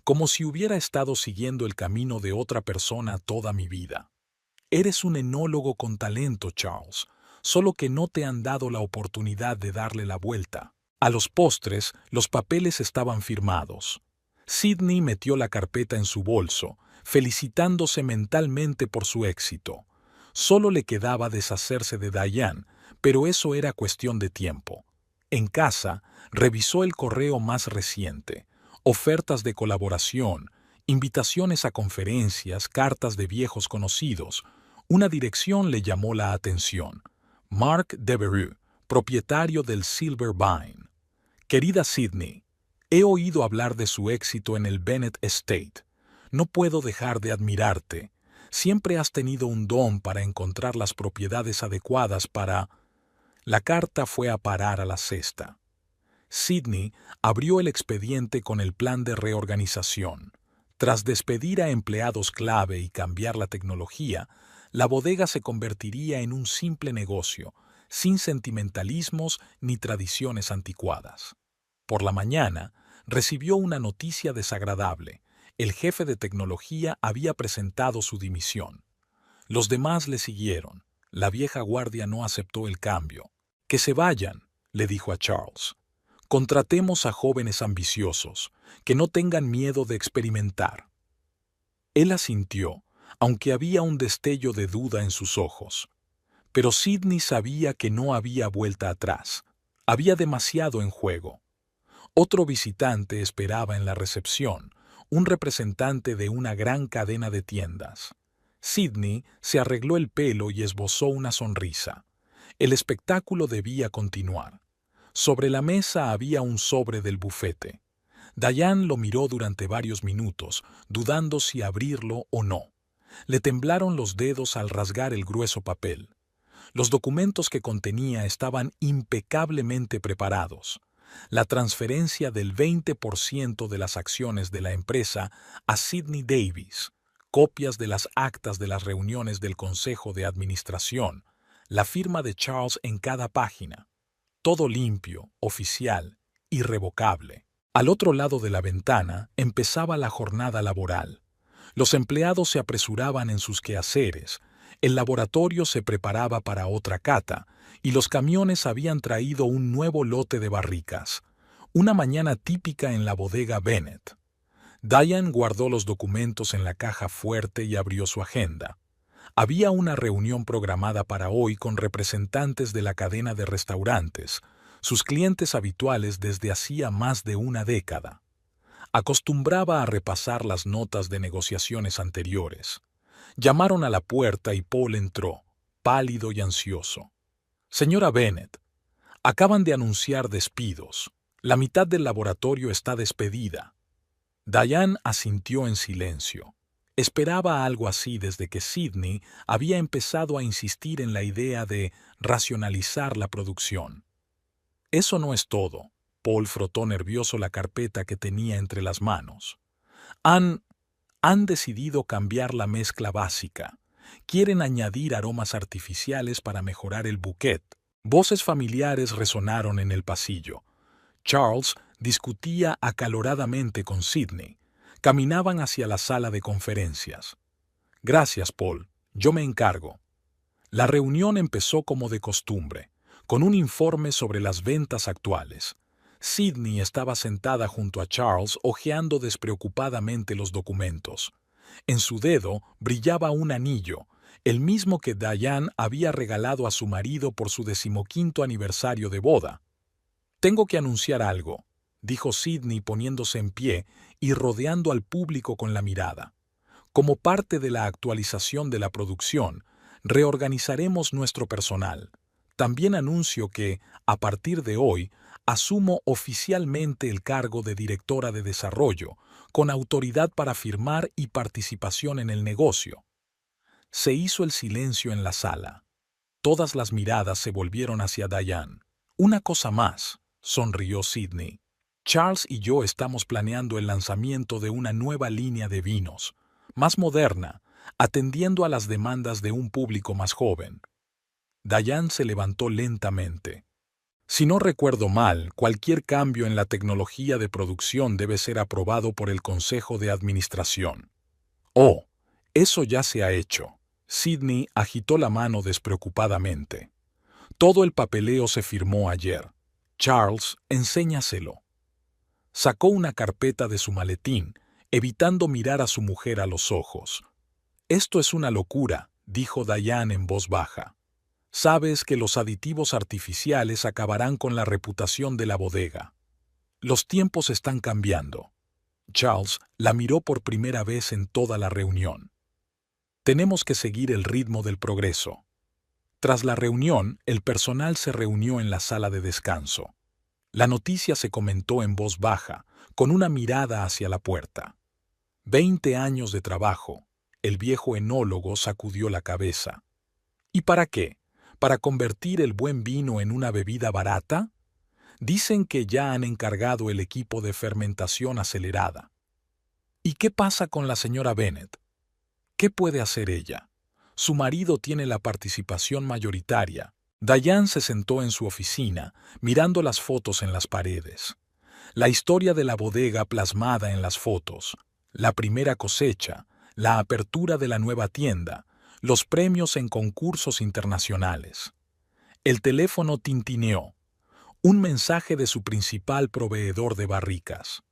como si hubiera estado siguiendo el camino de otra persona toda mi vida. Eres un enólogo con talento, Charles, solo que no te han dado la oportunidad de darle la vuelta. A los postres, los papeles estaban firmados. Sidney metió la carpeta en su bolso, felicitándose mentalmente por su éxito. Solo le quedaba deshacerse de Diane, pero eso era cuestión de tiempo. En casa, revisó el correo más reciente, ofertas de colaboración, invitaciones a conferencias, cartas de viejos conocidos. Una dirección le llamó la atención. Mark Devereux, propietario del Silver Vine. Querida Sidney, he oído hablar de su éxito en el Bennett Estate. No puedo dejar de admirarte. Siempre has tenido un don para encontrar las propiedades adecuadas para... La carta fue a parar a la cesta. Sidney abrió el expediente con el plan de reorganización. Tras despedir a empleados clave y cambiar la tecnología, la bodega se convertiría en un simple negocio, sin sentimentalismos ni tradiciones anticuadas. Por la mañana, recibió una noticia desagradable. El jefe de tecnología había presentado su dimisión. Los demás le siguieron. La vieja guardia no aceptó el cambio. «Que se vayan», le dijo a Charles. «Contratemos a jóvenes ambiciosos, que no tengan miedo de experimentar». Él asintió, aunque había un destello de duda en sus ojos. Pero Sidney sabía que no había vuelta atrás. Había demasiado en juego. Otro visitante esperaba en la recepción, un representante de una gran cadena de tiendas. Sidney se arregló el pelo y esbozó una sonrisa. El espectáculo debía continuar. Sobre la mesa había un sobre del bufete. Diane lo miró durante varios minutos, dudando si abrirlo o no. Le temblaron los dedos al rasgar el grueso papel. Los documentos que contenía estaban impecablemente preparados. La transferencia del 20% de las acciones de la empresa a Sidney Davis, copias de las actas de las reuniones del Consejo de Administración, la firma de Charles en cada página. Todo limpio, oficial, irrevocable. Al otro lado de la ventana empezaba la jornada laboral. Los empleados se apresuraban en sus quehaceres, el laboratorio se preparaba para otra cata, y los camiones habían traído un nuevo lote de barricas. Una mañana típica en la bodega Bennett. Diane guardó los documentos en la caja fuerte y abrió su agenda. Había una reunión programada para hoy con representantes de la cadena de restaurantes, sus clientes habituales desde hacía más de una década. Acostumbraba a repasar las notas de negociaciones anteriores. Llamaron a la puerta y Paul entró, pálido y ansioso. «Señora Bennett, Acaban de anunciar despidos. La mitad del laboratorio está despedida. Diane asintió en silencio. Esperaba algo así desde que Sidney había empezado a insistir en la idea de racionalizar la producción. Eso no es todo. Paul frotó nervioso la carpeta que tenía entre las manos. Han decidido cambiar la mezcla básica. Quieren añadir aromas artificiales para mejorar el bouquet. Voces familiares resonaron en el pasillo. Charles discutía acaloradamente con Sidney. Caminaban hacia la sala de conferencias. Gracias, Paul. Yo me encargo. La reunión empezó como de costumbre, con un informe sobre las ventas actuales. Sidney estaba sentada junto a Charles hojeando despreocupadamente los documentos. En su dedo brillaba un anillo, el mismo que Diane había regalado a su marido por su 15º aniversario de boda. «Tengo que anunciar algo», dijo Sidney poniéndose en pie y rodeando al público con la mirada. «Como parte de la actualización de la producción, reorganizaremos nuestro personal. También anuncio que, a partir de hoy, asumo oficialmente el cargo de directora de desarrollo, con autoridad para firmar y participación en el negocio». Se hizo el silencio en la sala. Todas las miradas se volvieron hacia Diane. «Una cosa más», sonrió Sidney. «Charles y yo estamos planeando el lanzamiento de una nueva línea de vinos, más moderna, atendiendo a las demandas de un público más joven». Diane se levantó lentamente. «Si no recuerdo mal, cualquier cambio en la tecnología de producción debe ser aprobado por el Consejo de Administración». «Oh, eso ya se ha hecho». Sidney agitó la mano despreocupadamente. «Todo el papeleo se firmó ayer. Charles, enséñaselo». Sacó una carpeta de su maletín, evitando mirar a su mujer a los ojos. «Esto es una locura», dijo Diane en voz baja. «Sabes que los aditivos artificiales acabarán con la reputación de la bodega. Los tiempos están cambiando». Charles la miró por primera vez en toda la reunión. «Tenemos que seguir el ritmo del progreso». Tras la reunión, el personal se reunió en la sala de descanso. La noticia se comentó en voz baja, con una mirada hacia la puerta. 20 años de trabajo. El viejo enólogo sacudió la cabeza. ¿Y para qué? ¿Para convertir el buen vino en una bebida barata? Dicen que ya han encargado el equipo de fermentación acelerada. ¿Y qué pasa con la señora Bennet? ¿Qué puede hacer ella? Su marido tiene la participación mayoritaria. Diane se sentó en su oficina, mirando las fotos en las paredes. La historia de la bodega plasmada en las fotos, la primera cosecha, la apertura de la nueva tienda, los premios en concursos internacionales. El teléfono tintineó. Un mensaje de su principal proveedor de barricas.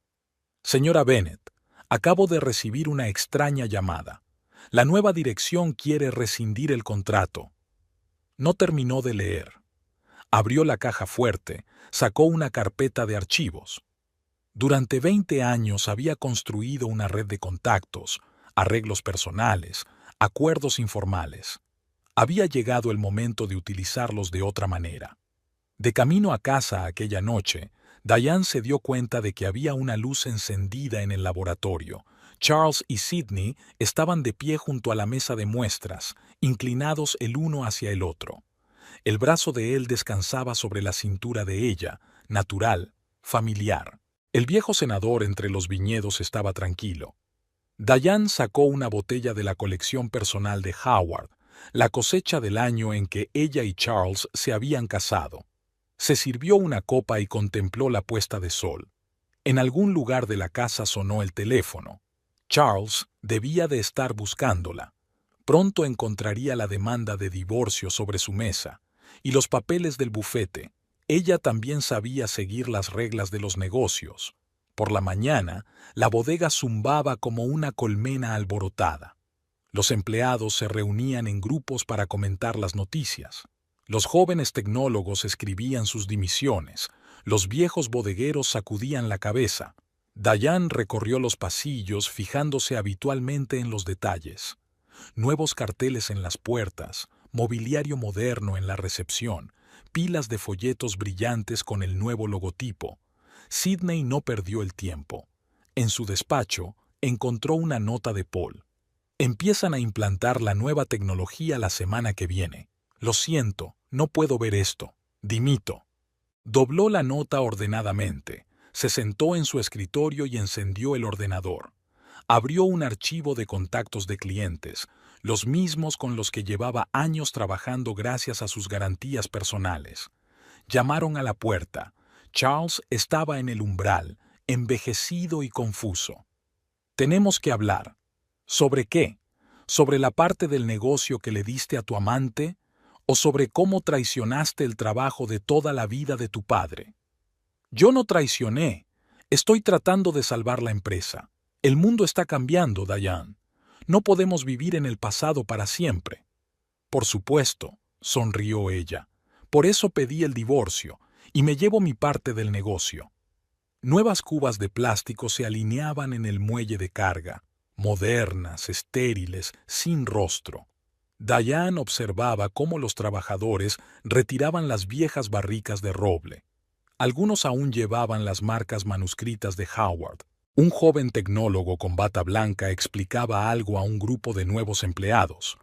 «Señora Bennet, acabo de recibir una extraña llamada. La nueva dirección quiere rescindir el contrato». No terminó de leer. Abrió la caja fuerte, sacó una carpeta de archivos. Durante 20 años había construido una red de contactos, arreglos personales, acuerdos informales. Había llegado el momento de utilizarlos de otra manera. De camino a casa aquella noche, Diane se dio cuenta de que había una luz encendida en el laboratorio. Charles y Sidney estaban de pie junto a la mesa de muestras, inclinados el uno hacia el otro. El brazo de él descansaba sobre la cintura de ella, natural, familiar. El viejo senador entre los viñedos estaba tranquilo. Diane sacó una botella de la colección personal de Howard, la cosecha del año en que ella y Charles se habían casado. Se sirvió una copa y contempló la puesta de sol. En algún lugar de la casa sonó el teléfono. Charles debía de estar buscándola. Pronto encontraría la demanda de divorcio sobre su mesa y los papeles del bufete. Ella también sabía seguir las reglas de los negocios. Por la mañana, la bodega zumbaba como una colmena alborotada. Los empleados se reunían en grupos para comentar las noticias. Los jóvenes tecnólogos escribían sus dimisiones. Los viejos bodegueros sacudían la cabeza. Diane recorrió los pasillos fijándose habitualmente en los detalles. Nuevos carteles en las puertas, mobiliario moderno en la recepción, pilas de folletos brillantes con el nuevo logotipo. Sidney no perdió el tiempo. En su despacho, encontró una nota de Paul. Empiezan a implantar la nueva tecnología la semana que viene. Lo siento, no puedo ver esto. Dimito. Dobló la nota ordenadamente, se sentó en su escritorio y encendió el ordenador. Abrió un archivo de contactos de clientes, los mismos con los que llevaba años trabajando gracias a sus garantías personales. Llamaron a la puerta. Charles estaba en el umbral, envejecido y confuso. «Tenemos que hablar». «¿Sobre qué? ¿Sobre la parte del negocio que le diste a tu amante? ¿O sobre cómo traicionaste el trabajo de toda la vida de tu padre?» «Yo no traicioné. Estoy tratando de salvar la empresa. El mundo está cambiando, Diane. No podemos vivir en el pasado para siempre». «Por supuesto», sonrió ella. «Por eso pedí el divorcio y me llevo mi parte del negocio». Nuevas cubas de plástico se alineaban en el muelle de carga, modernas, estériles, sin rostro. Diane observaba cómo los trabajadores retiraban las viejas barricas de roble. Algunos aún llevaban las marcas manuscritas de Howard. Un joven tecnólogo con bata blanca explicaba algo a un grupo de nuevos empleados.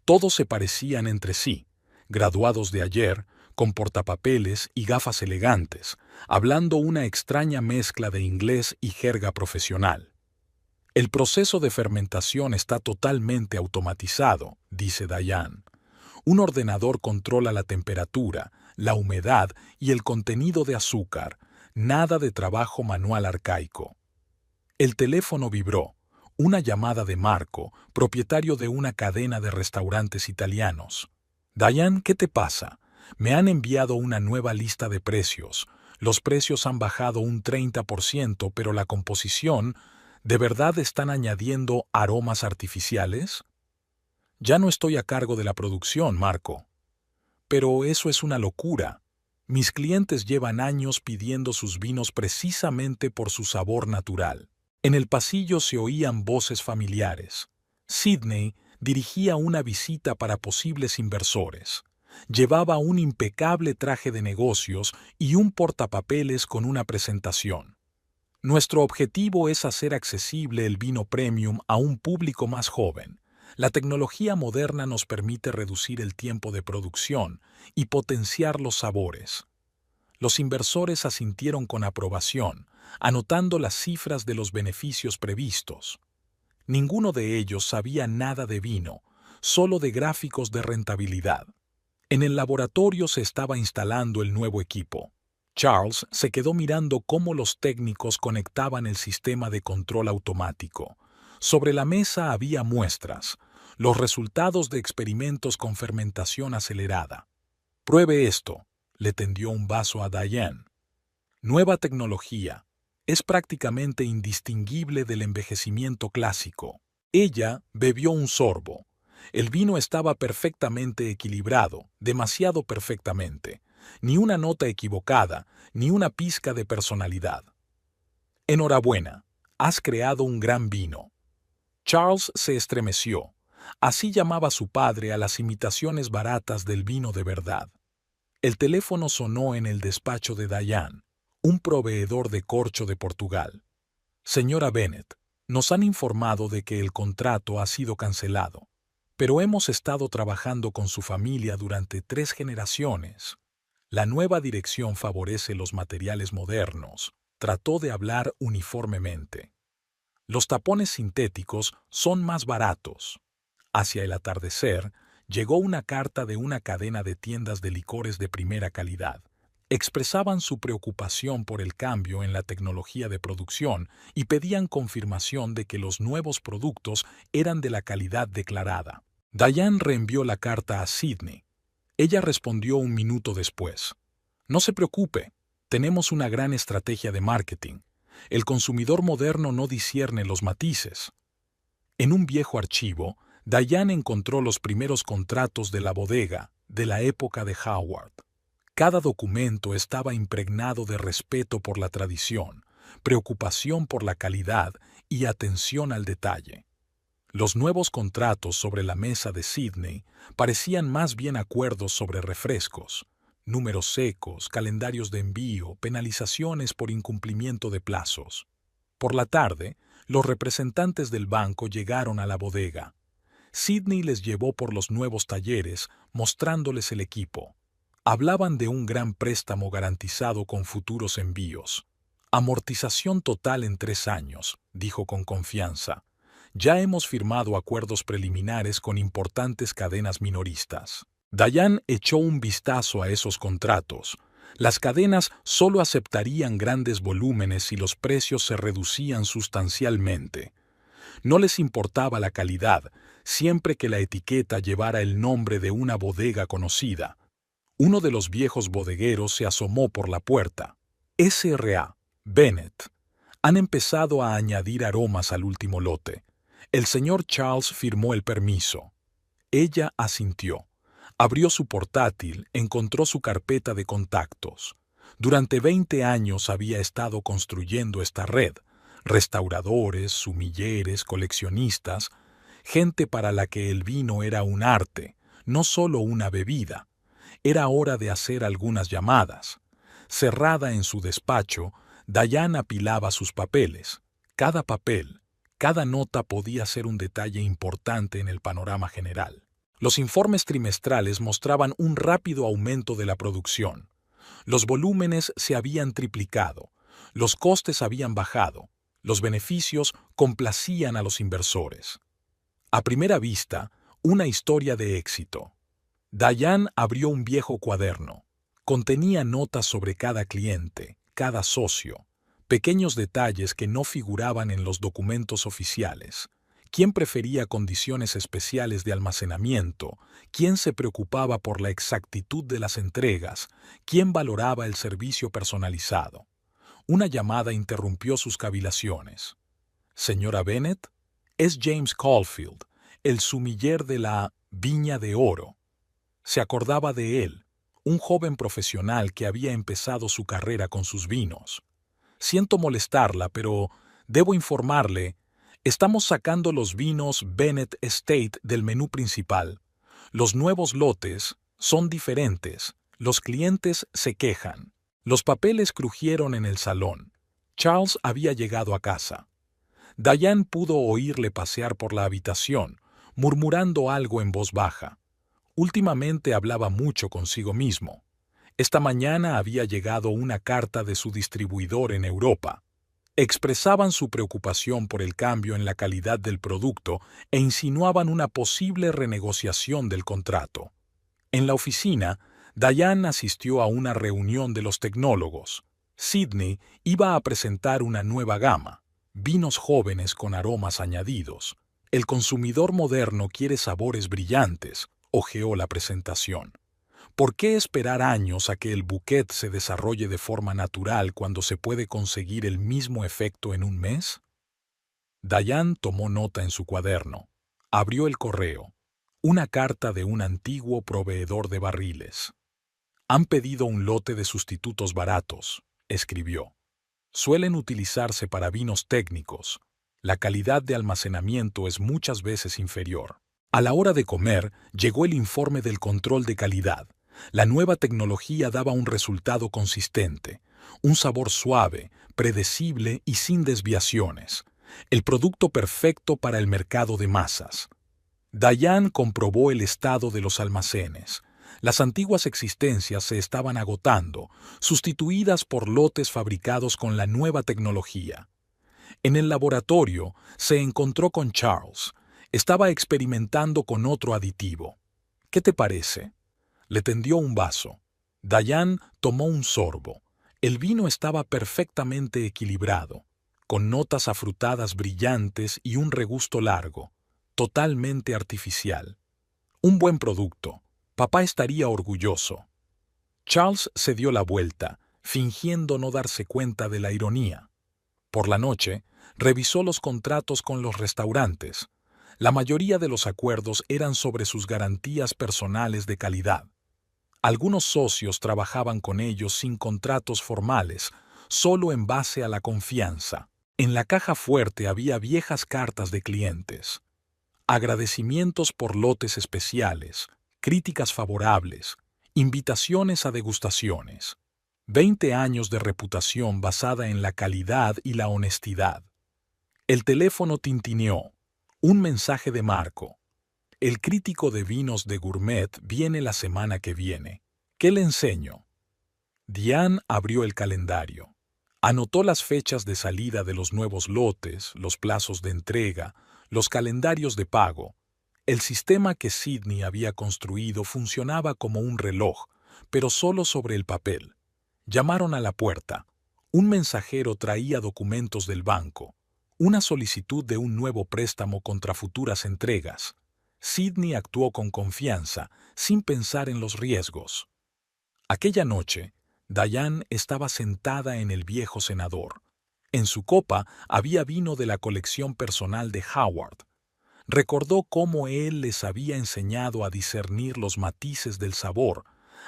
Todos se parecían entre sí, graduados de ayer, con portapapeles y gafas elegantes, hablando una extraña mezcla de inglés y jerga profesional. «El proceso de fermentación está totalmente automatizado», dice Diane. «Un ordenador controla la temperatura, la humedad y el contenido de azúcar, nada de trabajo manual arcaico». El teléfono vibró. Una llamada de Marco, propietario de una cadena de restaurantes italianos. «Diane, ¿qué te pasa? Me han enviado una nueva lista de precios. Los precios han bajado un 30%, pero la composición, ¿de verdad están añadiendo aromas artificiales?» «Ya no estoy a cargo de la producción, Marco». «Pero eso es una locura. Mis clientes llevan años pidiendo sus vinos precisamente por su sabor natural». En el pasillo se oían voces familiares. Sidney dirigía una visita para posibles inversores. Llevaba un impecable traje de negocios y un portapapeles con una presentación. «Nuestro objetivo es hacer accesible el vino premium a un público más joven. La tecnología moderna nos permite reducir el tiempo de producción y potenciar los sabores». Los inversores asintieron con aprobación, anotando las cifras de los beneficios previstos. Ninguno de ellos sabía nada de vino, solo de gráficos de rentabilidad. En el laboratorio se estaba instalando el nuevo equipo. Charles se quedó mirando cómo los técnicos conectaban el sistema de control automático. Sobre la mesa había muestras, los resultados de experimentos con fermentación acelerada. «Pruebe esto», le tendió un vaso a Diane. «Nueva tecnología. Es prácticamente indistinguible del envejecimiento clásico». Ella bebió un sorbo. El vino estaba perfectamente equilibrado, demasiado perfectamente. Ni una nota equivocada, ni una pizca de personalidad. «Enhorabuena, has creado un gran vino». Charles se estremeció. Así llamaba su padre a las imitaciones baratas del vino de verdad. El teléfono sonó en el despacho de Diane, un proveedor de corcho de Portugal. «Señora Bennett, nos han informado de que el contrato ha sido cancelado, pero hemos estado trabajando con su familia durante 3 generaciones. La nueva dirección favorece los materiales modernos», trató de hablar uniformemente. «Los tapones sintéticos son más baratos». Hacia el atardecer, llegó una carta de una cadena de tiendas de licores de primera calidad. Expresaban su preocupación por el cambio en la tecnología de producción y pedían confirmación de que los nuevos productos eran de la calidad declarada. Diane reenvió la carta a Sidney. Ella respondió un minuto después. «No se preocupe, tenemos una gran estrategia de marketing. El consumidor moderno no discierne los matices». En un viejo archivo, Diane encontró los primeros contratos de la bodega de la época de Howard. Cada documento estaba impregnado de respeto por la tradición, preocupación por la calidad y atención al detalle. Los nuevos contratos sobre la mesa de Sidney parecían más bien acuerdos sobre refrescos. números secos, calendarios de envío, penalizaciones por incumplimiento de plazos. Por la tarde, los representantes del banco llegaron a la bodega. Sidney les llevó por los nuevos talleres, mostrándoles el equipo. Hablaban de un gran préstamo garantizado con futuros envíos. Amortización total en 3 años, dijo con confianza. Ya hemos firmado acuerdos preliminares con importantes cadenas minoristas. Diane echó un vistazo a esos contratos. Las cadenas solo aceptarían grandes volúmenes y los precios se reducían sustancialmente. No les importaba la calidad, siempre que la etiqueta llevara el nombre de una bodega conocida. Uno de los viejos bodegueros se asomó por la puerta. S.R.A. Bennett. Han empezado a añadir aromas al último lote. El señor Charles firmó el permiso. Ella asintió. Abrió su portátil, encontró su carpeta de contactos. Durante 20 años había estado construyendo esta red. Restauradores, sumilleres, coleccionistas, gente para la que el vino era un arte, no solo una bebida. Era hora de hacer algunas llamadas. Cerrada en su despacho, Diane apilaba sus papeles. Cada papel, cada nota podía ser un detalle importante en el panorama general. Los informes trimestrales mostraban un rápido aumento de la producción. Los volúmenes se habían triplicado, los costes habían bajado, los beneficios complacían a los inversores. A primera vista, una historia de éxito. Diane abrió un viejo cuaderno. Contenía notas sobre cada cliente, cada socio, pequeños detalles que no figuraban en los documentos oficiales. ¿Quién prefería condiciones especiales de almacenamiento? ¿Quién se preocupaba por la exactitud de las entregas? ¿Quién valoraba el servicio personalizado? Una llamada interrumpió sus cavilaciones. «Señora Bennett, es James Caulfield, el sumiller de la Viña de Oro». Se acordaba de él, un joven profesional que había empezado su carrera con sus vinos. «Siento molestarla, pero debo informarle. Estamos sacando los vinos Bennett Estate del menú principal. Los nuevos lotes son diferentes. Los clientes se quejan». Los papeles crujieron en el salón. Charles había llegado a casa. Diane pudo oírle pasear por la habitación, murmurando algo en voz baja. Últimamente hablaba mucho consigo mismo. Esta mañana había llegado una carta de su distribuidor en Europa. Expresaban su preocupación por el cambio en la calidad del producto e insinuaban una posible renegociación del contrato. En la oficina, Diane asistió a una reunión de los tecnólogos. Sidney iba a presentar una nueva gama, vinos jóvenes con aromas añadidos. El consumidor moderno quiere sabores brillantes, hojeó la presentación. ¿Por qué esperar años a que el bouquet se desarrolle de forma natural cuando se puede conseguir el mismo efecto en un mes? Diane tomó nota en su cuaderno. Abrió el correo. Una carta de un antiguo proveedor de barriles. «Han pedido un lote de sustitutos baratos», escribió. «Suelen utilizarse para vinos técnicos. La calidad de almacenamiento es muchas veces inferior». A la hora de comer, llegó el informe del control de calidad. La nueva tecnología daba un resultado consistente, un sabor suave, predecible y sin desviaciones. El producto perfecto para el mercado de masas. Diane comprobó el estado de los almacenes. Las antiguas existencias se estaban agotando, sustituidas por lotes fabricados con la nueva tecnología. En el laboratorio se encontró con Charles. Estaba experimentando con otro aditivo. «¿Qué te parece?». Le tendió un vaso. Diane tomó un sorbo. El vino estaba perfectamente equilibrado, con notas afrutadas brillantes y un regusto largo, totalmente artificial. Un buen producto. Papá estaría orgulloso. Charles se dio la vuelta, fingiendo no darse cuenta de la ironía. Por la noche, revisó los contratos con los restaurantes. La mayoría de los acuerdos eran sobre sus garantías personales de calidad. Algunos socios trabajaban con ellos sin contratos formales, solo en base a la confianza. En la caja fuerte había viejas cartas de clientes. Agradecimientos por lotes especiales, críticas favorables, Invitaciones a degustaciones. 20 años de reputación basada en la calidad y la honestidad. El teléfono tintineó. Un mensaje de Marco. El crítico de vinos de gourmet viene la semana que viene. ¿Qué le enseño? Diane abrió el calendario. Anotó las fechas de salida de los nuevos lotes, los plazos de entrega, los calendarios de pago. El sistema que Sidney había construido funcionaba como un reloj, pero solo sobre el papel. Llamaron a la puerta. Un mensajero traía documentos del banco, una solicitud de un nuevo préstamo contra futuras entregas. Sidney actuó con confianza, sin pensar en los riesgos. Aquella noche, Diane estaba sentada en el viejo cenador. En su copa había vino de la colección personal de Howard. Recordó cómo él les había enseñado a discernir los matices del sabor,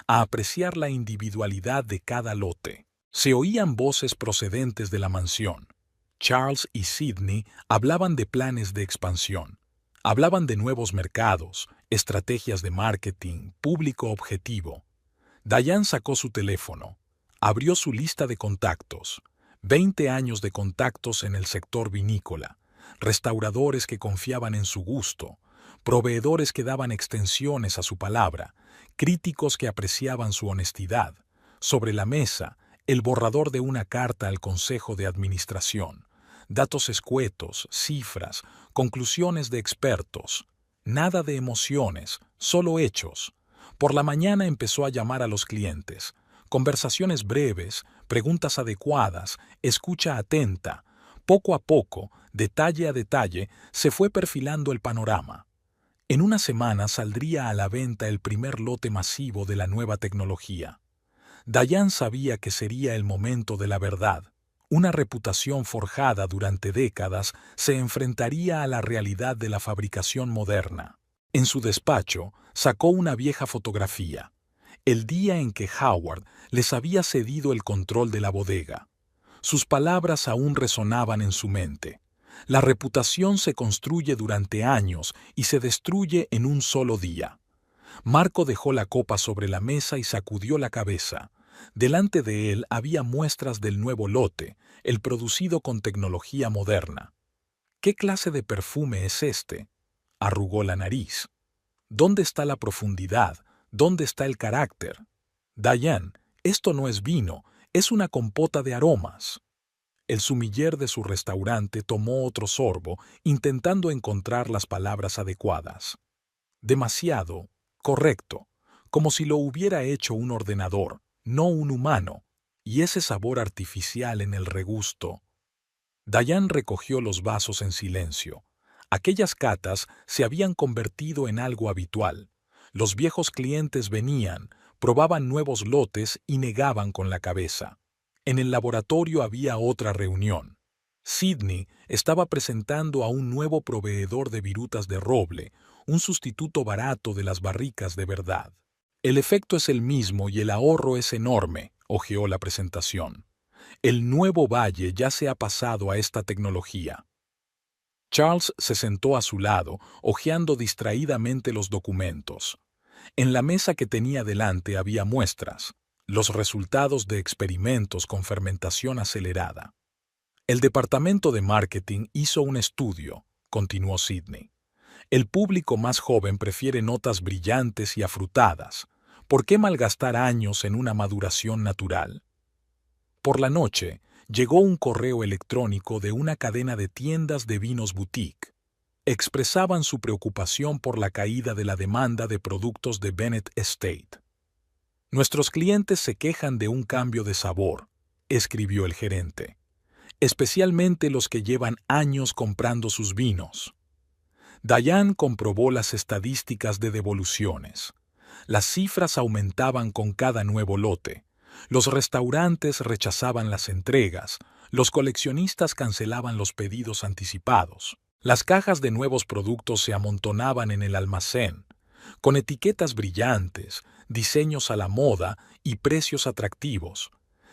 a apreciar la individualidad de cada lote. Se oían voces procedentes de la mansión. Charles y Sidney hablaban de planes de expansión. Hablaban de nuevos mercados, estrategias de marketing, público objetivo. Diane sacó su teléfono. Abrió su lista de contactos. 20 años de contactos en el sector vinícola. Restauradores que confiaban en su gusto. Proveedores que daban extensiones a su palabra. Críticos que apreciaban su honestidad. Sobre la mesa, el borrador de una carta al Consejo de Administración. Datos escuetos, cifras, conclusiones de expertos. Nada de emociones, solo hechos. Por la mañana empezó a llamar a los clientes. Conversaciones breves, preguntas adecuadas, escucha atenta. Poco a poco, detalle a detalle, se fue perfilando el panorama. En una semana saldría a la venta el primer lote masivo de la nueva tecnología. Diane sabía que sería el momento de la verdad. Una reputación forjada durante décadas se enfrentaría a la realidad de la fabricación moderna. En su despacho, sacó una vieja fotografía. El día en que Howard les había cedido el control de la bodega. Sus palabras aún resonaban en su mente. La reputación se construye durante años y se destruye en un solo día. Marco dejó la copa sobre la mesa y sacudió la cabeza. Delante de él había muestras del nuevo lote, el producido con tecnología moderna. ¿Qué clase de perfume es este? Arrugó la nariz. ¿Dónde está la profundidad? ¿Dónde está el carácter? Diane, esto no es vino, es una compota de aromas. El sumiller de su restaurante tomó otro sorbo, intentando encontrar las palabras adecuadas. Demasiado, correcto, como si lo hubiera hecho un ordenador, no un humano, y ese sabor artificial en el regusto. Diane recogió los vasos en silencio. Aquellas catas se habían convertido en algo habitual. Los viejos clientes venían, probaban nuevos lotes y negaban con la cabeza. En el laboratorio había otra reunión. Sidney estaba presentando a un nuevo proveedor de virutas de roble, un sustituto barato de las barricas de verdad. El efecto es el mismo y el ahorro es enorme, hojeó la presentación. El nuevo valle ya se ha pasado a esta tecnología. Charles se sentó a su lado, hojeando distraídamente los documentos. En la mesa que tenía delante había muestras, los resultados de experimentos con fermentación acelerada. El departamento de marketing hizo un estudio, continuó Sidney. El público más joven prefiere notas brillantes y afrutadas. ¿Por qué malgastar años en una maduración natural? Por la noche, llegó un correo electrónico de una cadena de tiendas de vinos boutique. Expresaban su preocupación por la caída de la demanda de productos de Bennett Estate. Nuestros clientes se quejan de un cambio de sabor, escribió el gerente, especialmente los que llevan años comprando sus vinos. Diane comprobó las estadísticas de devoluciones. Las cifras aumentaban con cada nuevo lote. Los restaurantes rechazaban las entregas, los coleccionistas cancelaban los pedidos anticipados. Las cajas de nuevos productos se amontonaban en el almacén, con etiquetas brillantes, diseños a la moda y precios atractivos.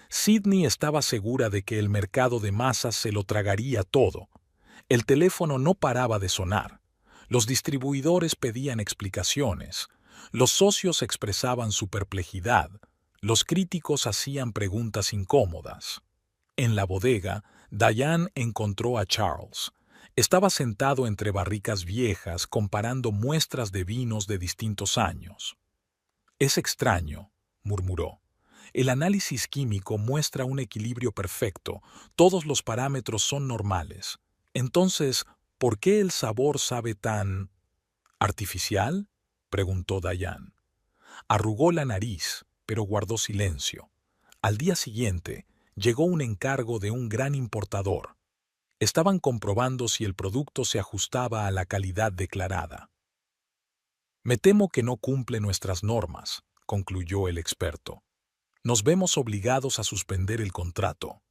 Sidney estaba segura de que el mercado de masas se lo tragaría todo. El teléfono no paraba de sonar. Los distribuidores pedían explicaciones. Los socios expresaban su perplejidad. Los críticos hacían preguntas incómodas. En la bodega, Diane encontró a Charles. Estaba sentado entre barricas viejas comparando muestras de vinos de distintos años. «Es extraño», murmuró. «El análisis químico muestra un equilibrio perfecto. Todos los parámetros son normales. Entonces, ¿por qué el sabor sabe tan artificial?», preguntó Diane. Arrugó la nariz, pero guardó silencio. Al día siguiente, llegó un encargo de un gran importador. Estaban comprobando si el producto se ajustaba a la calidad declarada. «Me temo que no cumple nuestras normas», concluyó el experto. «Nos vemos obligados a suspender el contrato».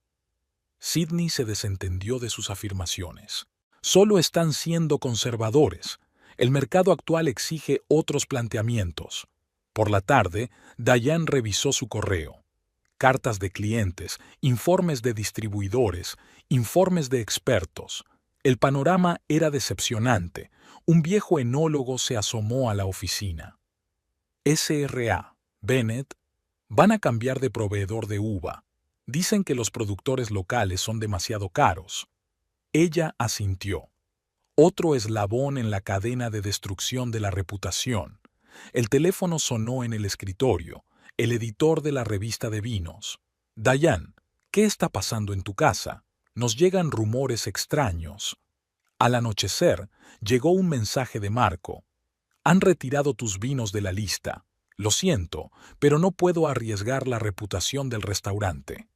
Sidney se desentendió de sus afirmaciones. «Solo están siendo conservadores. El mercado actual exige otros planteamientos». Por la tarde, Diane revisó su correo. Cartas de clientes, informes de distribuidores, informes de expertos. El panorama era decepcionante. Un viejo enólogo se asomó a la oficina. «SRA, Bennett, van a cambiar de proveedor de uva. Dicen que los productores locales son demasiado caros». Ella asintió. Otro eslabón en la cadena de destrucción de la reputación. El teléfono sonó en el escritorio. El editor de la revista de vinos. «Diane, ¿qué está pasando en tu casa? Nos llegan rumores extraños». Al anochecer, llegó un mensaje de Marco. «Han retirado tus vinos de la lista. Lo siento, pero no puedo arriesgar la reputación del restaurante».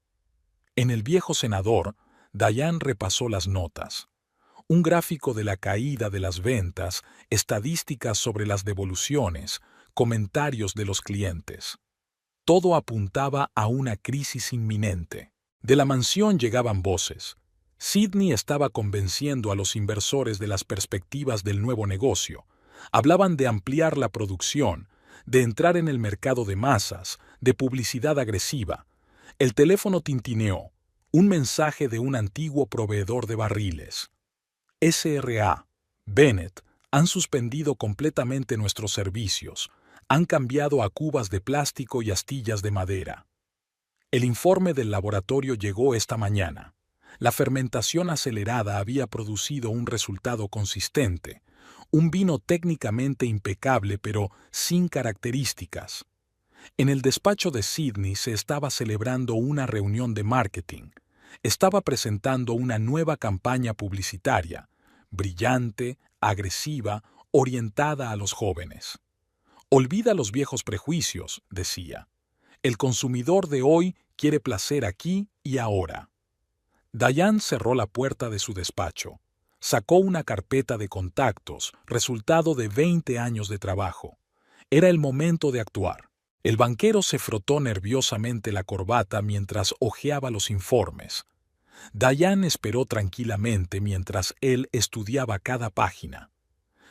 En el viejo senador, Diane repasó las notas. Un gráfico de la caída de las ventas, estadísticas sobre las devoluciones, comentarios de los clientes. Todo apuntaba a una crisis inminente. De la mansión llegaban voces. Sidney estaba convenciendo a los inversores de las perspectivas del nuevo negocio. Hablaban de ampliar la producción, de entrar en el mercado de masas, de publicidad agresiva. El teléfono tintineó. Un mensaje de un antiguo proveedor de barriles. «SRA, Bennett, han suspendido completamente nuestros servicios. Han cambiado a cubas de plástico y astillas de madera». El informe del laboratorio llegó esta mañana. La fermentación acelerada había producido un resultado consistente, un vino técnicamente impecable pero sin características. En el despacho de Sidney se estaba celebrando una reunión de marketing. Estaba presentando una nueva campaña publicitaria, brillante, agresiva, orientada a los jóvenes. «Olvida los viejos prejuicios», decía. «El consumidor de hoy quiere placer aquí y ahora». Diane cerró la puerta de su despacho. Sacó una carpeta de contactos, resultado de 20 años de trabajo. Era el momento de actuar. El banquero se frotó nerviosamente la corbata mientras hojeaba los informes. Diane esperó tranquilamente mientras él estudiaba cada página.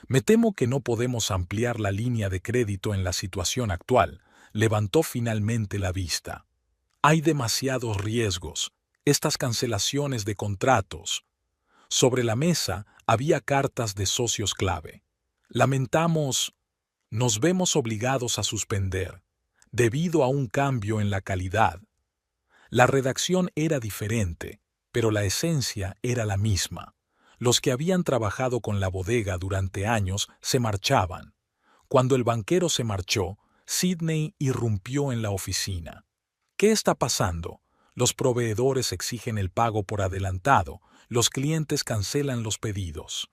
«Me temo que no podemos ampliar la línea de crédito en la situación actual», levantó finalmente la vista. «Hay demasiados riesgos, estas cancelaciones de contratos». Sobre la mesa había cartas de socios clave. «Lamentamos, nos vemos obligados a suspender, debido a un cambio en la calidad». La redacción era diferente, pero la esencia era la misma. Los que habían trabajado con la bodega durante años se marchaban. Cuando el banquero se marchó, Sidney irrumpió en la oficina. «¿Qué está pasando? Los proveedores exigen el pago por adelantado, los clientes cancelan los pedidos».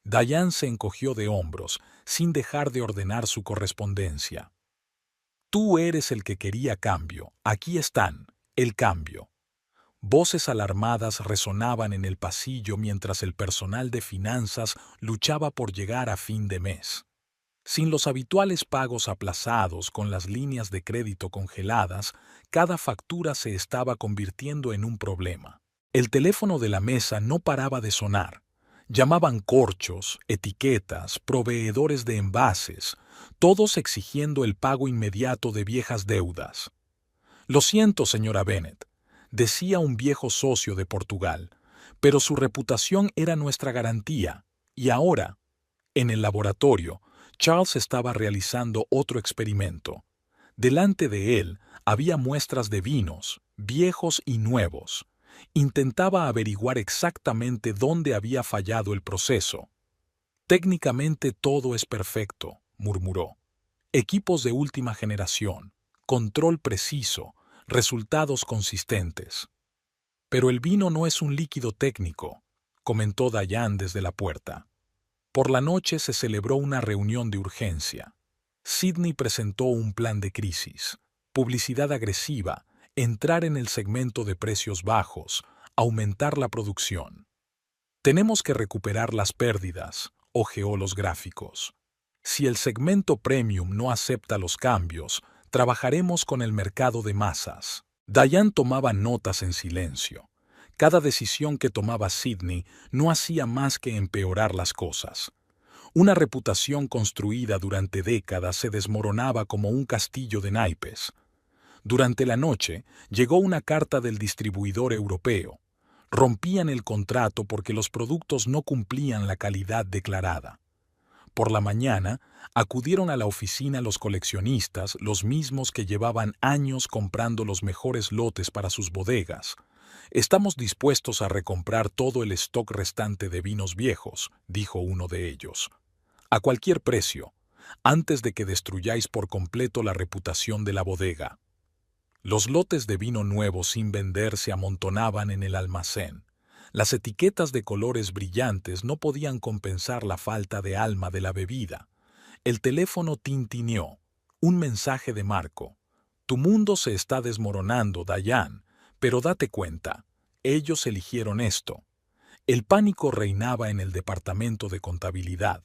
Diane se encogió de hombros, sin dejar de ordenar su correspondencia. «Tú eres el que quería cambio. Aquí están, el cambio». Voces alarmadas resonaban en el pasillo mientras el personal de finanzas luchaba por llegar a fin de mes. Sin los habituales pagos aplazados con las líneas de crédito congeladas, cada factura se estaba convirtiendo en un problema. El teléfono de la mesa no paraba de sonar. Llamaban corchos, etiquetas, proveedores de envases, todos exigiendo el pago inmediato de viejas deudas. «Lo siento, señora Bennett», decía un viejo socio de Portugal, «pero su reputación era nuestra garantía, y ahora». En el laboratorio, Charles estaba realizando otro experimento. Delante de él había muestras de vinos, viejos y nuevos. Intentaba averiguar exactamente dónde había fallado el proceso. Técnicamente todo es perfecto, murmuró. Equipos de última generación, control preciso, resultados consistentes. Pero el vino no es un líquido técnico, comentó Diane desde la puerta. Por la noche se celebró una reunión de urgencia. Sidney presentó un plan de crisis, publicidad agresiva, entrar en el segmento de precios bajos, aumentar la producción. Tenemos que recuperar las pérdidas, ojeó los gráficos. Si el segmento premium no acepta los cambios, trabajaremos con el mercado de masas. Diane tomaba notas en silencio. Cada decisión que tomaba Sidney no hacía más que empeorar las cosas. Una reputación construida durante décadas se desmoronaba como un castillo de naipes. Durante la noche llegó una carta del distribuidor europeo. Rompían el contrato porque los productos no cumplían la calidad declarada. Por la mañana, acudieron a la oficina los coleccionistas, los mismos que llevaban años comprando los mejores lotes para sus bodegas. Estamos dispuestos a recomprar todo el stock restante de vinos viejos, dijo uno de ellos. A cualquier precio, antes de que destruyáis por completo la reputación de la bodega. Los lotes de vino nuevo sin vender se amontonaban en el almacén. Las etiquetas de colores brillantes no podían compensar la falta de alma de la bebida. El teléfono tintineó. Un mensaje de Marco. Tu mundo se está desmoronando, Diane, pero date cuenta, ellos eligieron esto. El pánico reinaba en el departamento de contabilidad.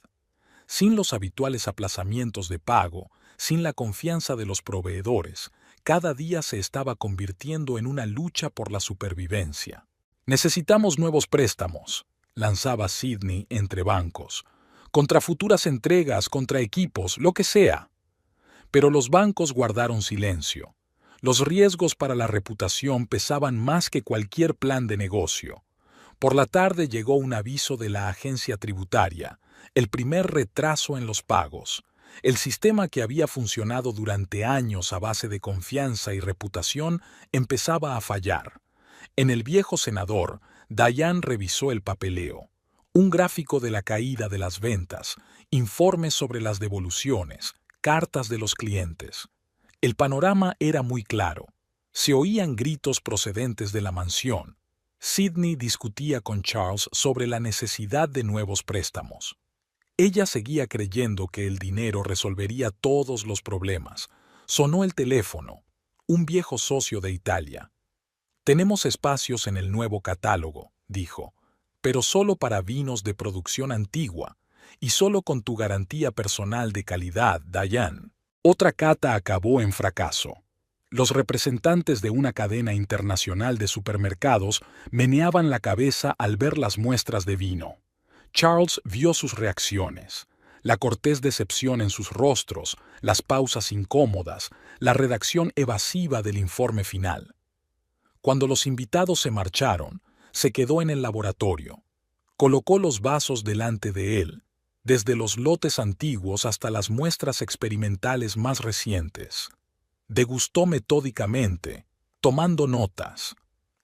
Sin los habituales aplazamientos de pago, sin la confianza de los proveedores, cada día se estaba convirtiendo en una lucha por la supervivencia. Necesitamos nuevos préstamos, lanzaba Sidney entre bancos, contra futuras entregas, contra equipos, lo que sea. Pero los bancos guardaron silencio. Los riesgos para la reputación pesaban más que cualquier plan de negocio. Por la tarde llegó un aviso de la agencia tributaria, el primer retraso en los pagos. El sistema que había funcionado durante años a base de confianza y reputación empezaba a fallar. En el viejo senador, Diane revisó el papeleo. Un gráfico de la caída de las ventas, informes sobre las devoluciones, cartas de los clientes. El panorama era muy claro. Se oían gritos procedentes de la mansión. Sidney discutía con Charles sobre la necesidad de nuevos préstamos. Ella seguía creyendo que el dinero resolvería todos los problemas. Sonó el teléfono. Un viejo socio de Italia. Tenemos espacios en el nuevo catálogo, dijo, pero solo para vinos de producción antigua y solo con tu garantía personal de calidad, Diane. Otra cata acabó en fracaso. Los representantes de una cadena internacional de supermercados meneaban la cabeza al ver las muestras de vino. Charles vio sus reacciones, la cortés decepción en sus rostros, las pausas incómodas, la redacción evasiva del informe final. Cuando los invitados se marcharon, se quedó en el laboratorio. Colocó los vasos delante de él, desde los lotes antiguos hasta las muestras experimentales más recientes. Degustó metódicamente, tomando notas.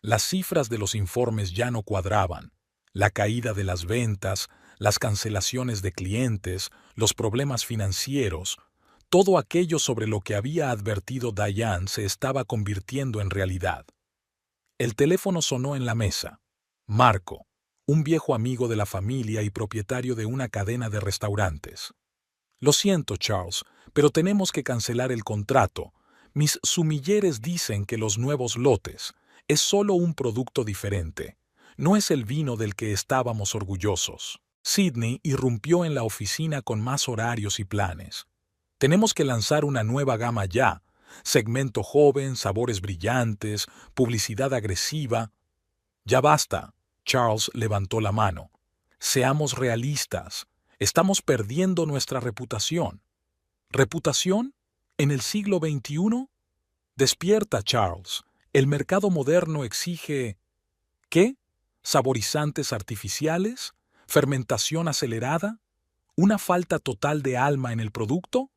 Las cifras de los informes ya no cuadraban. La caída de las ventas, las cancelaciones de clientes, los problemas financieros, todo aquello sobre lo que había advertido Diane se estaba convirtiendo en realidad. El teléfono sonó en la mesa. Marco, un viejo amigo de la familia y propietario de una cadena de restaurantes. Lo siento, Charles, pero tenemos que cancelar el contrato. Mis sumilleres dicen que los nuevos lotes es solo un producto diferente. No es el vino del que estábamos orgullosos. Sidney irrumpió en la oficina con más horarios y planes. Tenemos que lanzar una nueva gama ya. Segmento joven, sabores brillantes, publicidad agresiva. Ya basta, Charles levantó la mano. Seamos realistas. Estamos perdiendo nuestra reputación. ¿Reputación? ¿En el siglo XXI? Despierta, Charles. El mercado moderno exige... ¿Qué? ¿Saborizantes artificiales? ¿Fermentación acelerada? ¿Una falta total de alma en el producto?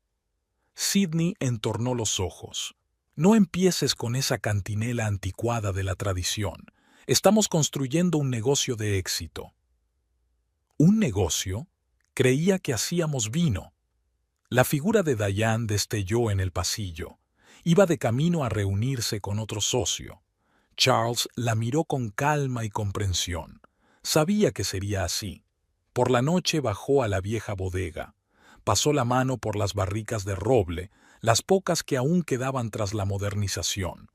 Sidney entornó los ojos. No empieces con esa cantinela anticuada de la tradición. Estamos construyendo un negocio de éxito. ¿Un negocio? Creía que hacíamos vino. La figura de Diane destelló en el pasillo. Iba de camino a reunirse con otro socio. Charles la miró con calma y comprensión. Sabía que sería así. Por la noche bajó a la vieja bodega. Pasó la mano por las barricas de roble, las pocas que aún quedaban tras la modernización.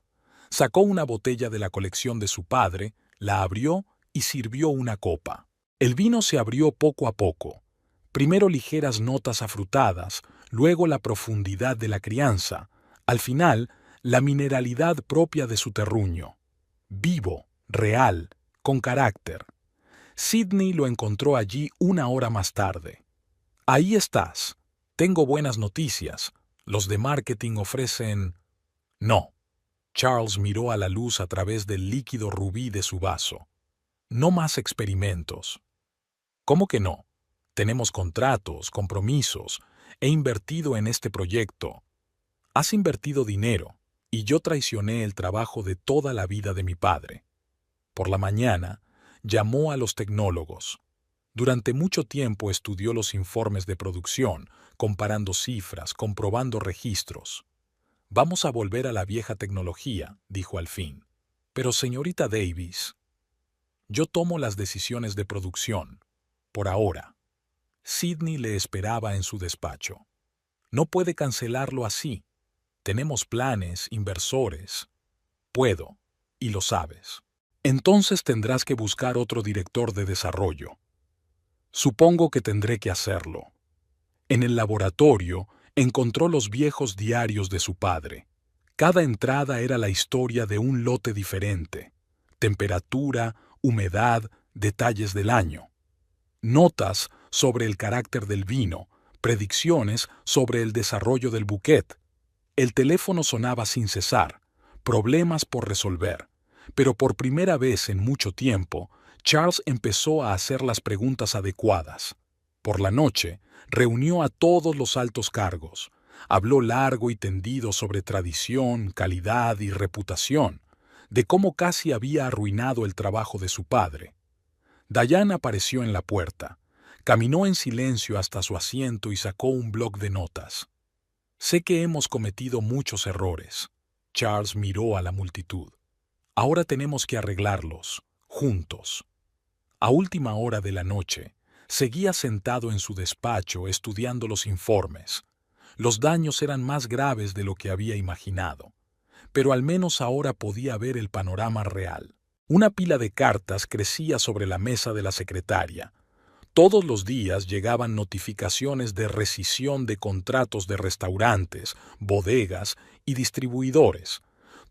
Sacó una botella de la colección de su padre, la abrió y sirvió una copa. El vino se abrió poco a poco. Primero ligeras notas afrutadas, luego la profundidad de la crianza, al final la mineralidad propia de su terruño. Vivo, real, con carácter. Sidney lo encontró allí una hora más tarde. Ahí estás. Tengo buenas noticias. Los de marketing ofrecen... No. Charles miró a la luz a través del líquido rubí de su vaso. No más experimentos. ¿Cómo que no? Tenemos contratos, compromisos. He invertido en este proyecto. Has invertido dinero, y yo traicioné el trabajo de toda la vida de mi padre. Por la mañana, llamó a los tecnólogos. Durante mucho tiempo estudió los informes de producción, comparando cifras, comprobando registros. Vamos a volver a la vieja tecnología, dijo al fin. Pero, señorita Davis, yo tomo las decisiones de producción. Por ahora. Sidney le esperaba en su despacho. No puede cancelarlo así. Tenemos planes, inversores. Puedo, y lo sabes. Entonces tendrás que buscar otro director de desarrollo. Supongo que tendré que hacerlo. En el laboratorio encontró los viejos diarios de su padre. Cada entrada era la historia de un lote diferente. Temperatura, humedad, detalles del año. Notas sobre el carácter del vino, predicciones sobre el desarrollo del bouquet. El teléfono sonaba sin cesar, problemas por resolver. Pero por primera vez en mucho tiempo, Charles empezó a hacer las preguntas adecuadas. Por la noche, reunió a todos los altos cargos. Habló largo y tendido sobre tradición, calidad y reputación, de cómo casi había arruinado el trabajo de su padre. Diane apareció en la puerta. Caminó en silencio hasta su asiento y sacó un bloc de notas. Sé que hemos cometido muchos errores. Charles miró a la multitud. Ahora tenemos que arreglarlos, juntos. A última hora de la noche, seguía sentado en su despacho estudiando los informes. Los daños eran más graves de lo que había imaginado, pero al menos ahora podía ver el panorama real. Una pila de cartas crecía sobre la mesa de la secretaria. Todos los días llegaban notificaciones de rescisión de contratos de restaurantes, bodegas y distribuidores.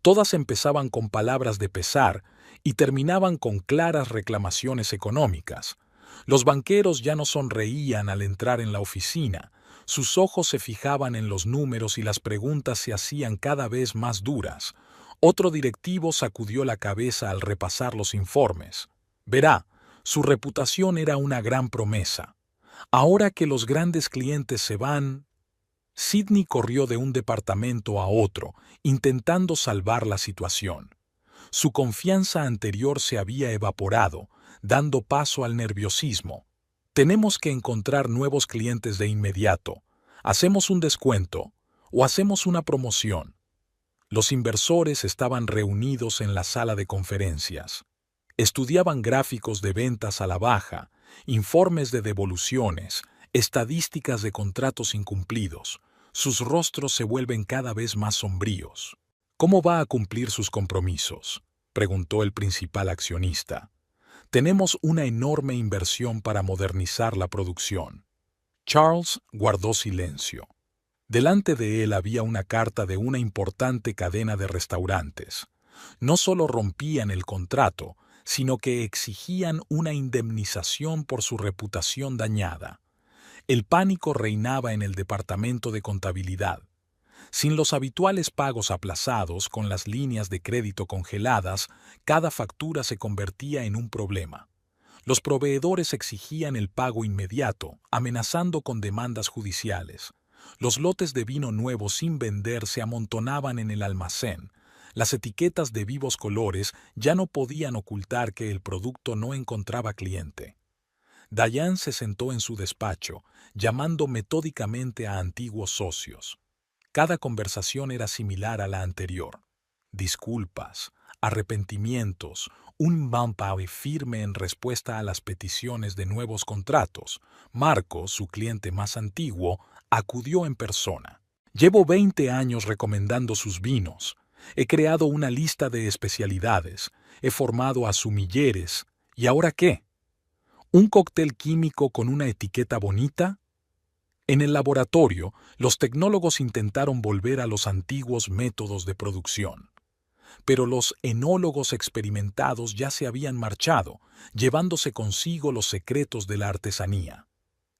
Todas empezaban con palabras de pesar y terminaban con claras reclamaciones económicas. Los banqueros ya no sonreían al entrar en la oficina. Sus ojos se fijaban en los números y las preguntas se hacían cada vez más duras. Otro directivo sacudió la cabeza al repasar los informes. Verá, su reputación era una gran promesa. Ahora que los grandes clientes se van... Sidney corrió de un departamento a otro, intentando salvar la situación. Su confianza anterior se había evaporado, dando paso al nerviosismo. Tenemos que encontrar nuevos clientes de inmediato. Hacemos un descuento o hacemos una promoción. Los inversores estaban reunidos en la sala de conferencias. Estudiaban gráficos de ventas a la baja, informes de devoluciones, estadísticas de contratos incumplidos. Sus rostros se vuelven cada vez más sombríos. ¿Cómo va a cumplir sus compromisos?, preguntó el principal accionista. Tenemos una enorme inversión para modernizar la producción. Charles guardó silencio. Delante de él había una carta de una importante cadena de restaurantes. No solo rompían el contrato, sino que exigían una indemnización por su reputación dañada. El pánico reinaba en el departamento de contabilidad. Sin los habituales pagos aplazados, con las líneas de crédito congeladas, cada factura se convertía en un problema. Los proveedores exigían el pago inmediato, amenazando con demandas judiciales. Los lotes de vino nuevo sin vender se amontonaban en el almacén. Las etiquetas de vivos colores ya no podían ocultar que el producto no encontraba cliente. Diane se sentó en su despacho, llamando metódicamente a antiguos socios. Cada conversación era similar a la anterior. Disculpas, arrepentimientos, un manpower firme en respuesta a las peticiones de nuevos contratos. Marco, su cliente más antiguo, acudió en persona. Llevo 20 años recomendando sus vinos. He creado una lista de especialidades. He formado a sumilleres. ¿Y ahora qué? ¿Un cóctel químico con una etiqueta bonita? En el laboratorio, los tecnólogos intentaron volver a los antiguos métodos de producción. Pero los enólogos experimentados ya se habían marchado, llevándose consigo los secretos de la artesanía.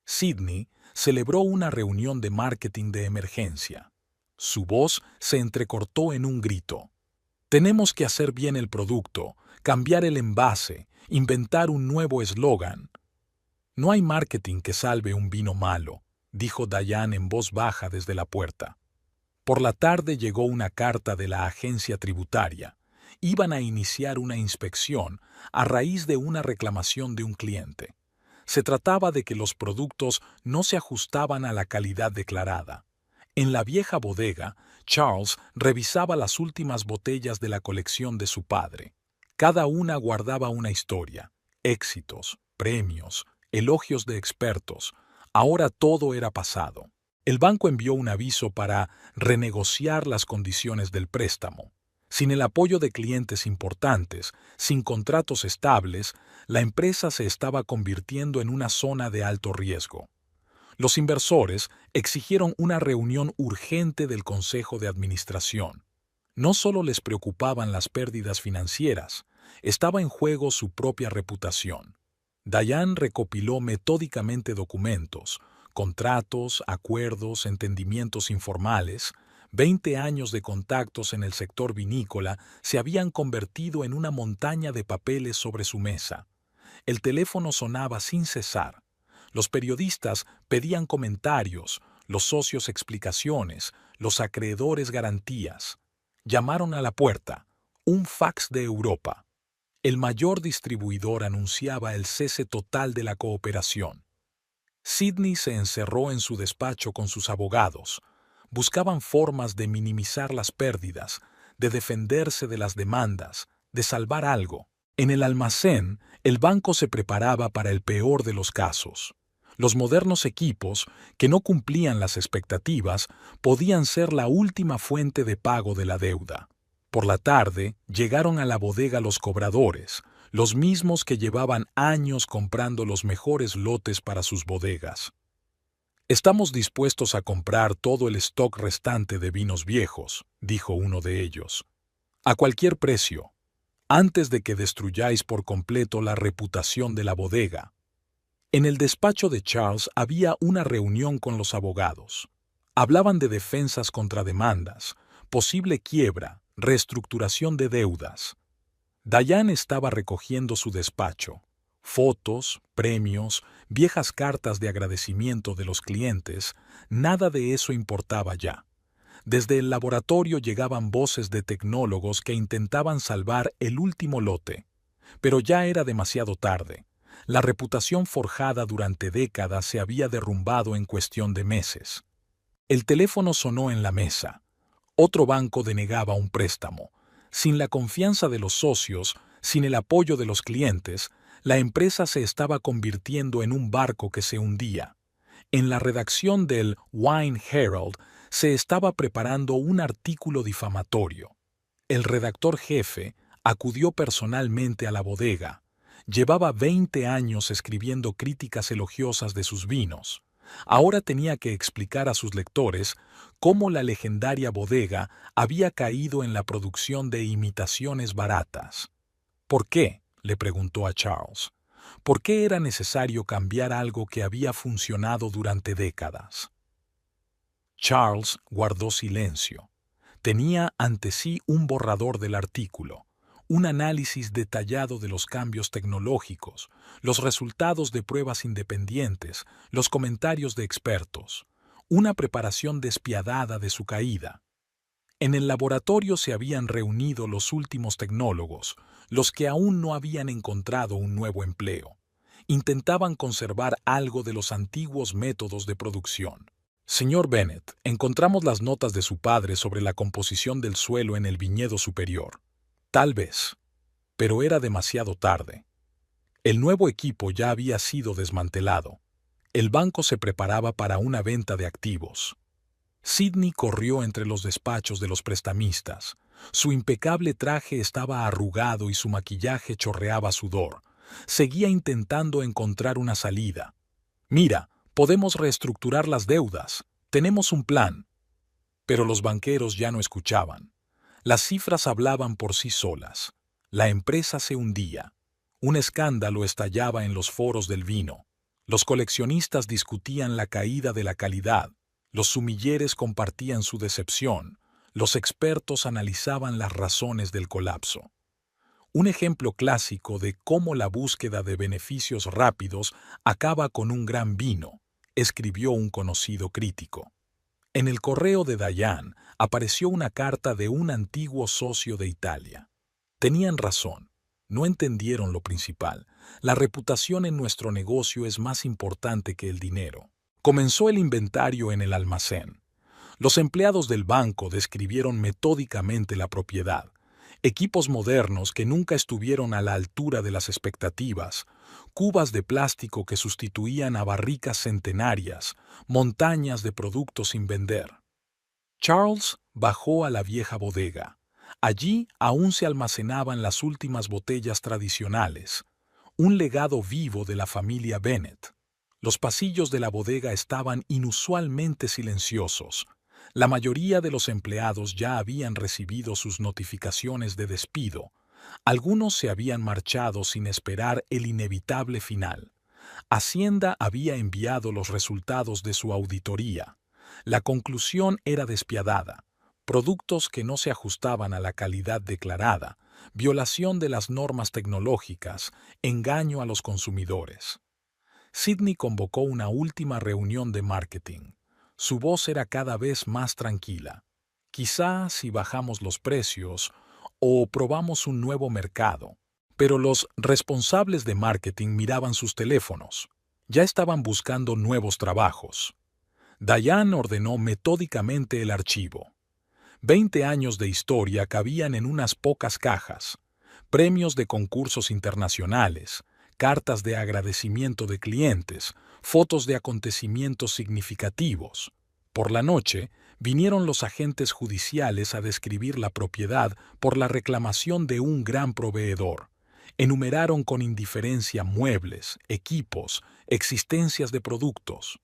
Sidney celebró una reunión de marketing de emergencia. Su voz se entrecortó en un grito. Tenemos que hacer bien el producto, cambiar el envase, inventar un nuevo eslogan. No hay marketing que salve un vino malo, dijo Diane en voz baja desde la puerta. Por la tarde llegó una carta de la agencia tributaria. Iban a iniciar una inspección a raíz de una reclamación de un cliente. Se trataba de que los productos no se ajustaban a la calidad declarada. En la vieja bodega, Charles revisaba las últimas botellas de la colección de su padre. Cada una guardaba una historia, éxitos, premios, elogios de expertos. Ahora todo era pasado. El banco envió un aviso para renegociar las condiciones del préstamo. Sin el apoyo de clientes importantes, sin contratos estables, la empresa se estaba convirtiendo en una zona de alto riesgo. Los inversores exigieron una reunión urgente del Consejo de Administración. No solo les preocupaban las pérdidas financieras, estaba en juego su propia reputación. Diane recopiló metódicamente documentos, contratos, acuerdos, entendimientos informales. 20 años de contactos en el sector vinícola se habían convertido en una montaña de papeles sobre su mesa. El teléfono sonaba sin cesar. Los periodistas pedían comentarios, los socios explicaciones, los acreedores garantías. Llamaron a la puerta. Un fax de Europa. El mayor distribuidor anunciaba el cese total de la cooperación. Sidney se encerró en su despacho con sus abogados. Buscaban formas de minimizar las pérdidas, de defenderse de las demandas, de salvar algo. En el almacén, el banco se preparaba para el peor de los casos. Los modernos equipos, que no cumplían las expectativas, podían ser la última fuente de pago de la deuda. Por la tarde, llegaron a la bodega los cobradores, los mismos que llevaban años comprando los mejores lotes para sus bodegas. Estamos dispuestos a comprar todo el stock restante de vinos viejos, dijo uno de ellos. A cualquier precio, antes de que destruyáis por completo la reputación de la bodega. En el despacho de Charles había una reunión con los abogados. Hablaban de defensas contra demandas, posible quiebra, reestructuración de deudas. Diane estaba recogiendo su despacho. Fotos, premios, viejas cartas de agradecimiento de los clientes, nada de eso importaba ya. Desde el laboratorio llegaban voces de tecnólogos que intentaban salvar el último lote. Pero ya era demasiado tarde. La reputación forjada durante décadas se había derrumbado en cuestión de meses. El teléfono sonó en la mesa. Otro banco denegaba un préstamo. Sin la confianza de los socios, sin el apoyo de los clientes, la empresa se estaba convirtiendo en un barco que se hundía. En la redacción del Wine Herald se estaba preparando un artículo difamatorio. El redactor jefe acudió personalmente a la bodega. Llevaba 20 años escribiendo críticas elogiosas de sus vinos. Ahora tenía que explicar a sus lectores cómo la legendaria bodega había caído en la producción de imitaciones baratas. ¿Por qué?, le preguntó a Charles. ¿Por qué era necesario cambiar algo que había funcionado durante décadas? Charles guardó silencio. Tenía ante sí un borrador del artículo, un análisis detallado de los cambios tecnológicos, los resultados de pruebas independientes, los comentarios de expertos, una preparación despiadada de su caída. En el laboratorio se habían reunido los últimos tecnólogos, los que aún no habían encontrado un nuevo empleo. Intentaban conservar algo de los antiguos métodos de producción. Señor Bennett, encontramos las notas de su padre sobre la composición del suelo en el viñedo superior. Tal vez. Pero era demasiado tarde. El nuevo equipo ya había sido desmantelado. El banco se preparaba para una venta de activos. Sidney corrió entre los despachos de los prestamistas. Su impecable traje estaba arrugado y su maquillaje chorreaba sudor. Seguía intentando encontrar una salida. «Mira, podemos reestructurar las deudas. Tenemos un plan». Pero los banqueros ya no escuchaban. Las cifras hablaban por sí solas. La empresa se hundía. Un escándalo estallaba en los foros del vino. Los coleccionistas discutían la caída de la calidad. Los sumilleres compartían su decepción. Los expertos analizaban las razones del colapso. Un ejemplo clásico de cómo la búsqueda de beneficios rápidos acaba con un gran vino, escribió un conocido crítico. En el correo de Diane apareció una carta de un antiguo socio de Italia. Tenían razón. No entendieron lo principal. La reputación en nuestro negocio es más importante que el dinero. Comenzó el inventario en el almacén. Los empleados del banco describieron metódicamente la propiedad. Equipos modernos que nunca estuvieron a la altura de las expectativas, cubas de plástico que sustituían a barricas centenarias, montañas de productos sin vender. Charles bajó a la vieja bodega. Allí aún se almacenaban las últimas botellas tradicionales, un legado vivo de la familia Bennett. Los pasillos de la bodega estaban inusualmente silenciosos. La mayoría de los empleados ya habían recibido sus notificaciones de despido. Algunos se habían marchado sin esperar el inevitable final. Hacienda había enviado los resultados de su auditoría. La conclusión era despiadada. Productos que no se ajustaban a la calidad declarada, violación de las normas tecnológicas, engaño a los consumidores. Sidney convocó una última reunión de marketing. Su voz era cada vez más tranquila. Quizá si bajamos los precios o probamos un nuevo mercado. Pero los responsables de marketing miraban sus teléfonos. Ya estaban buscando nuevos trabajos. Diane ordenó metódicamente el archivo. 20 años de historia cabían en unas pocas cajas. Premios de concursos internacionales, cartas de agradecimiento de clientes, fotos de acontecimientos significativos. Por la noche, vinieron los agentes judiciales a describir la propiedad por la reclamación de un gran proveedor. Enumeraron con indiferencia muebles, equipos, existencias de productos.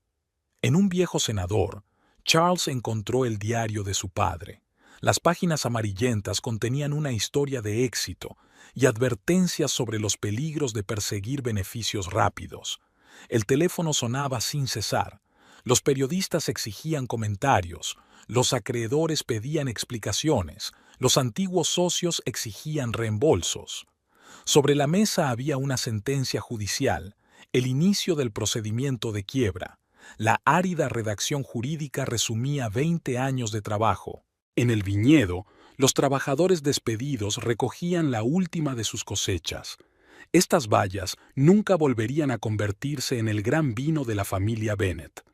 En un viejo cenador, Charles encontró el diario de su padre. Las páginas amarillentas contenían una historia de éxito y advertencias sobre los peligros de perseguir beneficios rápidos. El teléfono sonaba sin cesar. Los periodistas exigían comentarios, los acreedores pedían explicaciones, los antiguos socios exigían reembolsos. Sobre la mesa había una sentencia judicial, el inicio del procedimiento de quiebra. La árida redacción jurídica resumía 20 años de trabajo. En el viñedo, los trabajadores despedidos recogían la última de sus cosechas. Estas bayas nunca volverían a convertirse en el gran vino de la familia Bennett.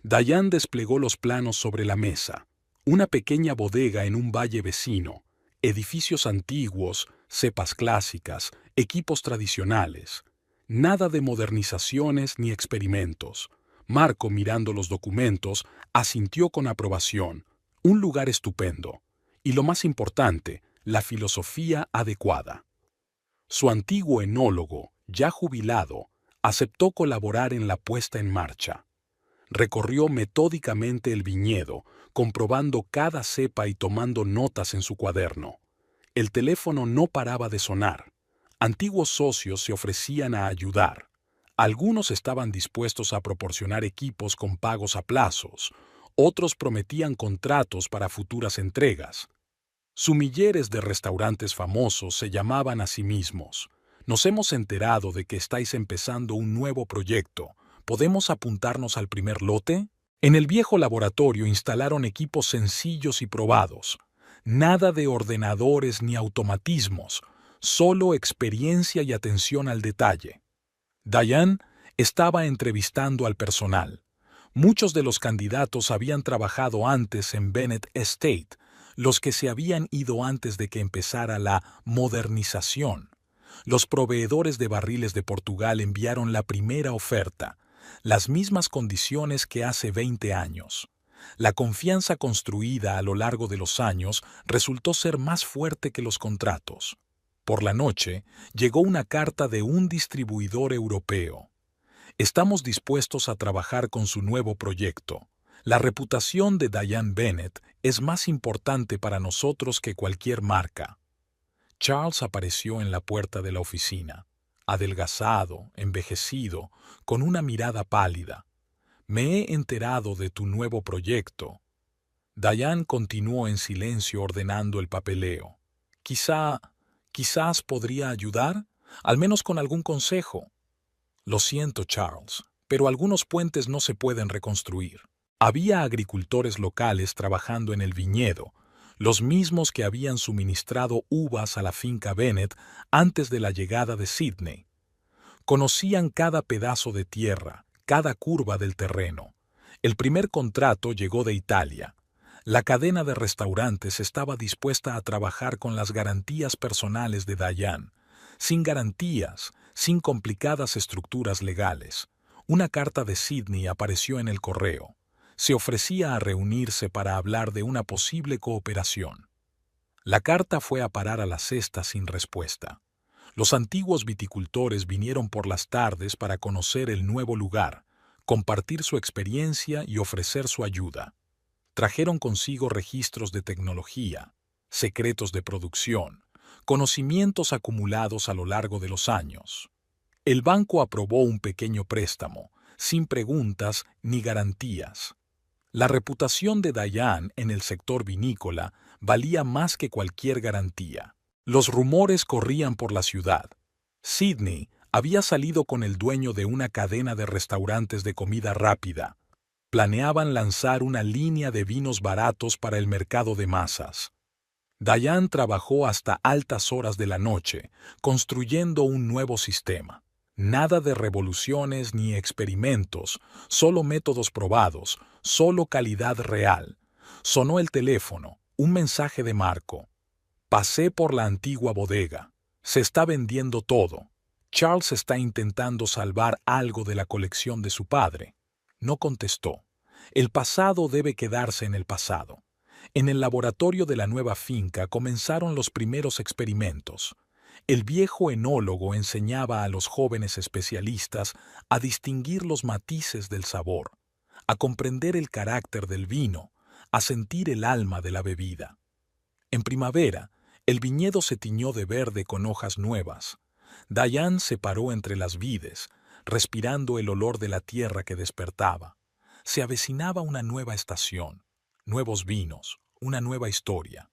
Diane desplegó los planos sobre la mesa. Una pequeña bodega en un valle vecino, edificios antiguos, cepas clásicas, equipos tradicionales. Nada de modernizaciones ni experimentos. Marco, mirando los documentos, asintió con aprobación. Un lugar estupendo. Y lo más importante, la filosofía adecuada. Su antiguo enólogo, ya jubilado, aceptó colaborar en la puesta en marcha. Recorrió metódicamente el viñedo, comprobando cada cepa y tomando notas en su cuaderno. El teléfono no paraba de sonar. Antiguos socios se ofrecían a ayudar. Algunos estaban dispuestos a proporcionar equipos con pagos a plazos. Otros prometían contratos para futuras entregas. Sumilleres de restaurantes famosos se llamaban a sí mismos. Nos hemos enterado de que estáis empezando un nuevo proyecto. ¿Podemos apuntarnos al primer lote? En el viejo laboratorio instalaron equipos sencillos y probados. Nada de ordenadores ni automatismos, solo experiencia y atención al detalle. Diane estaba entrevistando al personal. Muchos de los candidatos habían trabajado antes en Bennett Estate, los que se habían ido antes de que empezara la modernización. Los proveedores de barriles de Portugal enviaron la primera oferta, las mismas condiciones que hace 20 años. La confianza construida a lo largo de los años resultó ser más fuerte que los contratos. Por la noche, llegó una carta de un distribuidor europeo. Estamos dispuestos a trabajar con su nuevo proyecto. La reputación de Diane Bennett es más importante para nosotros que cualquier marca. Charles apareció en la puerta de la oficina, adelgazado, envejecido, con una mirada pálida. Me he enterado de tu nuevo proyecto. Diane continuó en silencio ordenando el papeleo. Quizás podría ayudar, al menos con algún consejo. Lo siento, Charles, pero algunos puentes no se pueden reconstruir. Había agricultores locales trabajando en el viñedo, los mismos que habían suministrado uvas a la finca Bennett antes de la llegada de Sidney. Conocían cada pedazo de tierra, cada curva del terreno. El primer contrato llegó de Italia. La cadena de restaurantes estaba dispuesta a trabajar con las garantías personales de Diane, sin garantías, sin complicadas estructuras legales. Una carta de Sidney apareció en el correo. Se ofrecía a reunirse para hablar de una posible cooperación. La carta fue a parar a la cesta sin respuesta. Los antiguos viticultores vinieron por las tardes para conocer el nuevo lugar, compartir su experiencia y ofrecer su ayuda. Trajeron consigo registros de tecnología, secretos de producción, conocimientos acumulados a lo largo de los años. El banco aprobó un pequeño préstamo, sin preguntas ni garantías. La reputación de Diane en el sector vinícola valía más que cualquier garantía. Los rumores corrían por la ciudad. Sidney había salido con el dueño de una cadena de restaurantes de comida rápida. Planeaban lanzar una línea de vinos baratos para el mercado de masas. Diane trabajó hasta altas horas de la noche, construyendo un nuevo sistema. Nada de revoluciones ni experimentos, solo métodos probados, solo calidad real. Sonó el teléfono, un mensaje de Marco. Pasé por la antigua bodega. Se está vendiendo todo. Charles está intentando salvar algo de la colección de su padre. No contestó. El pasado debe quedarse en el pasado. En el laboratorio de la nueva finca comenzaron los primeros experimentos. El viejo enólogo enseñaba a los jóvenes especialistas a distinguir los matices del sabor, a comprender el carácter del vino, a sentir el alma de la bebida. En primavera, el viñedo se tiñó de verde con hojas nuevas. Diane se paró entre las vides, respirando el olor de la tierra que despertaba. Se avecinaba una nueva estación, nuevos vinos, una nueva historia.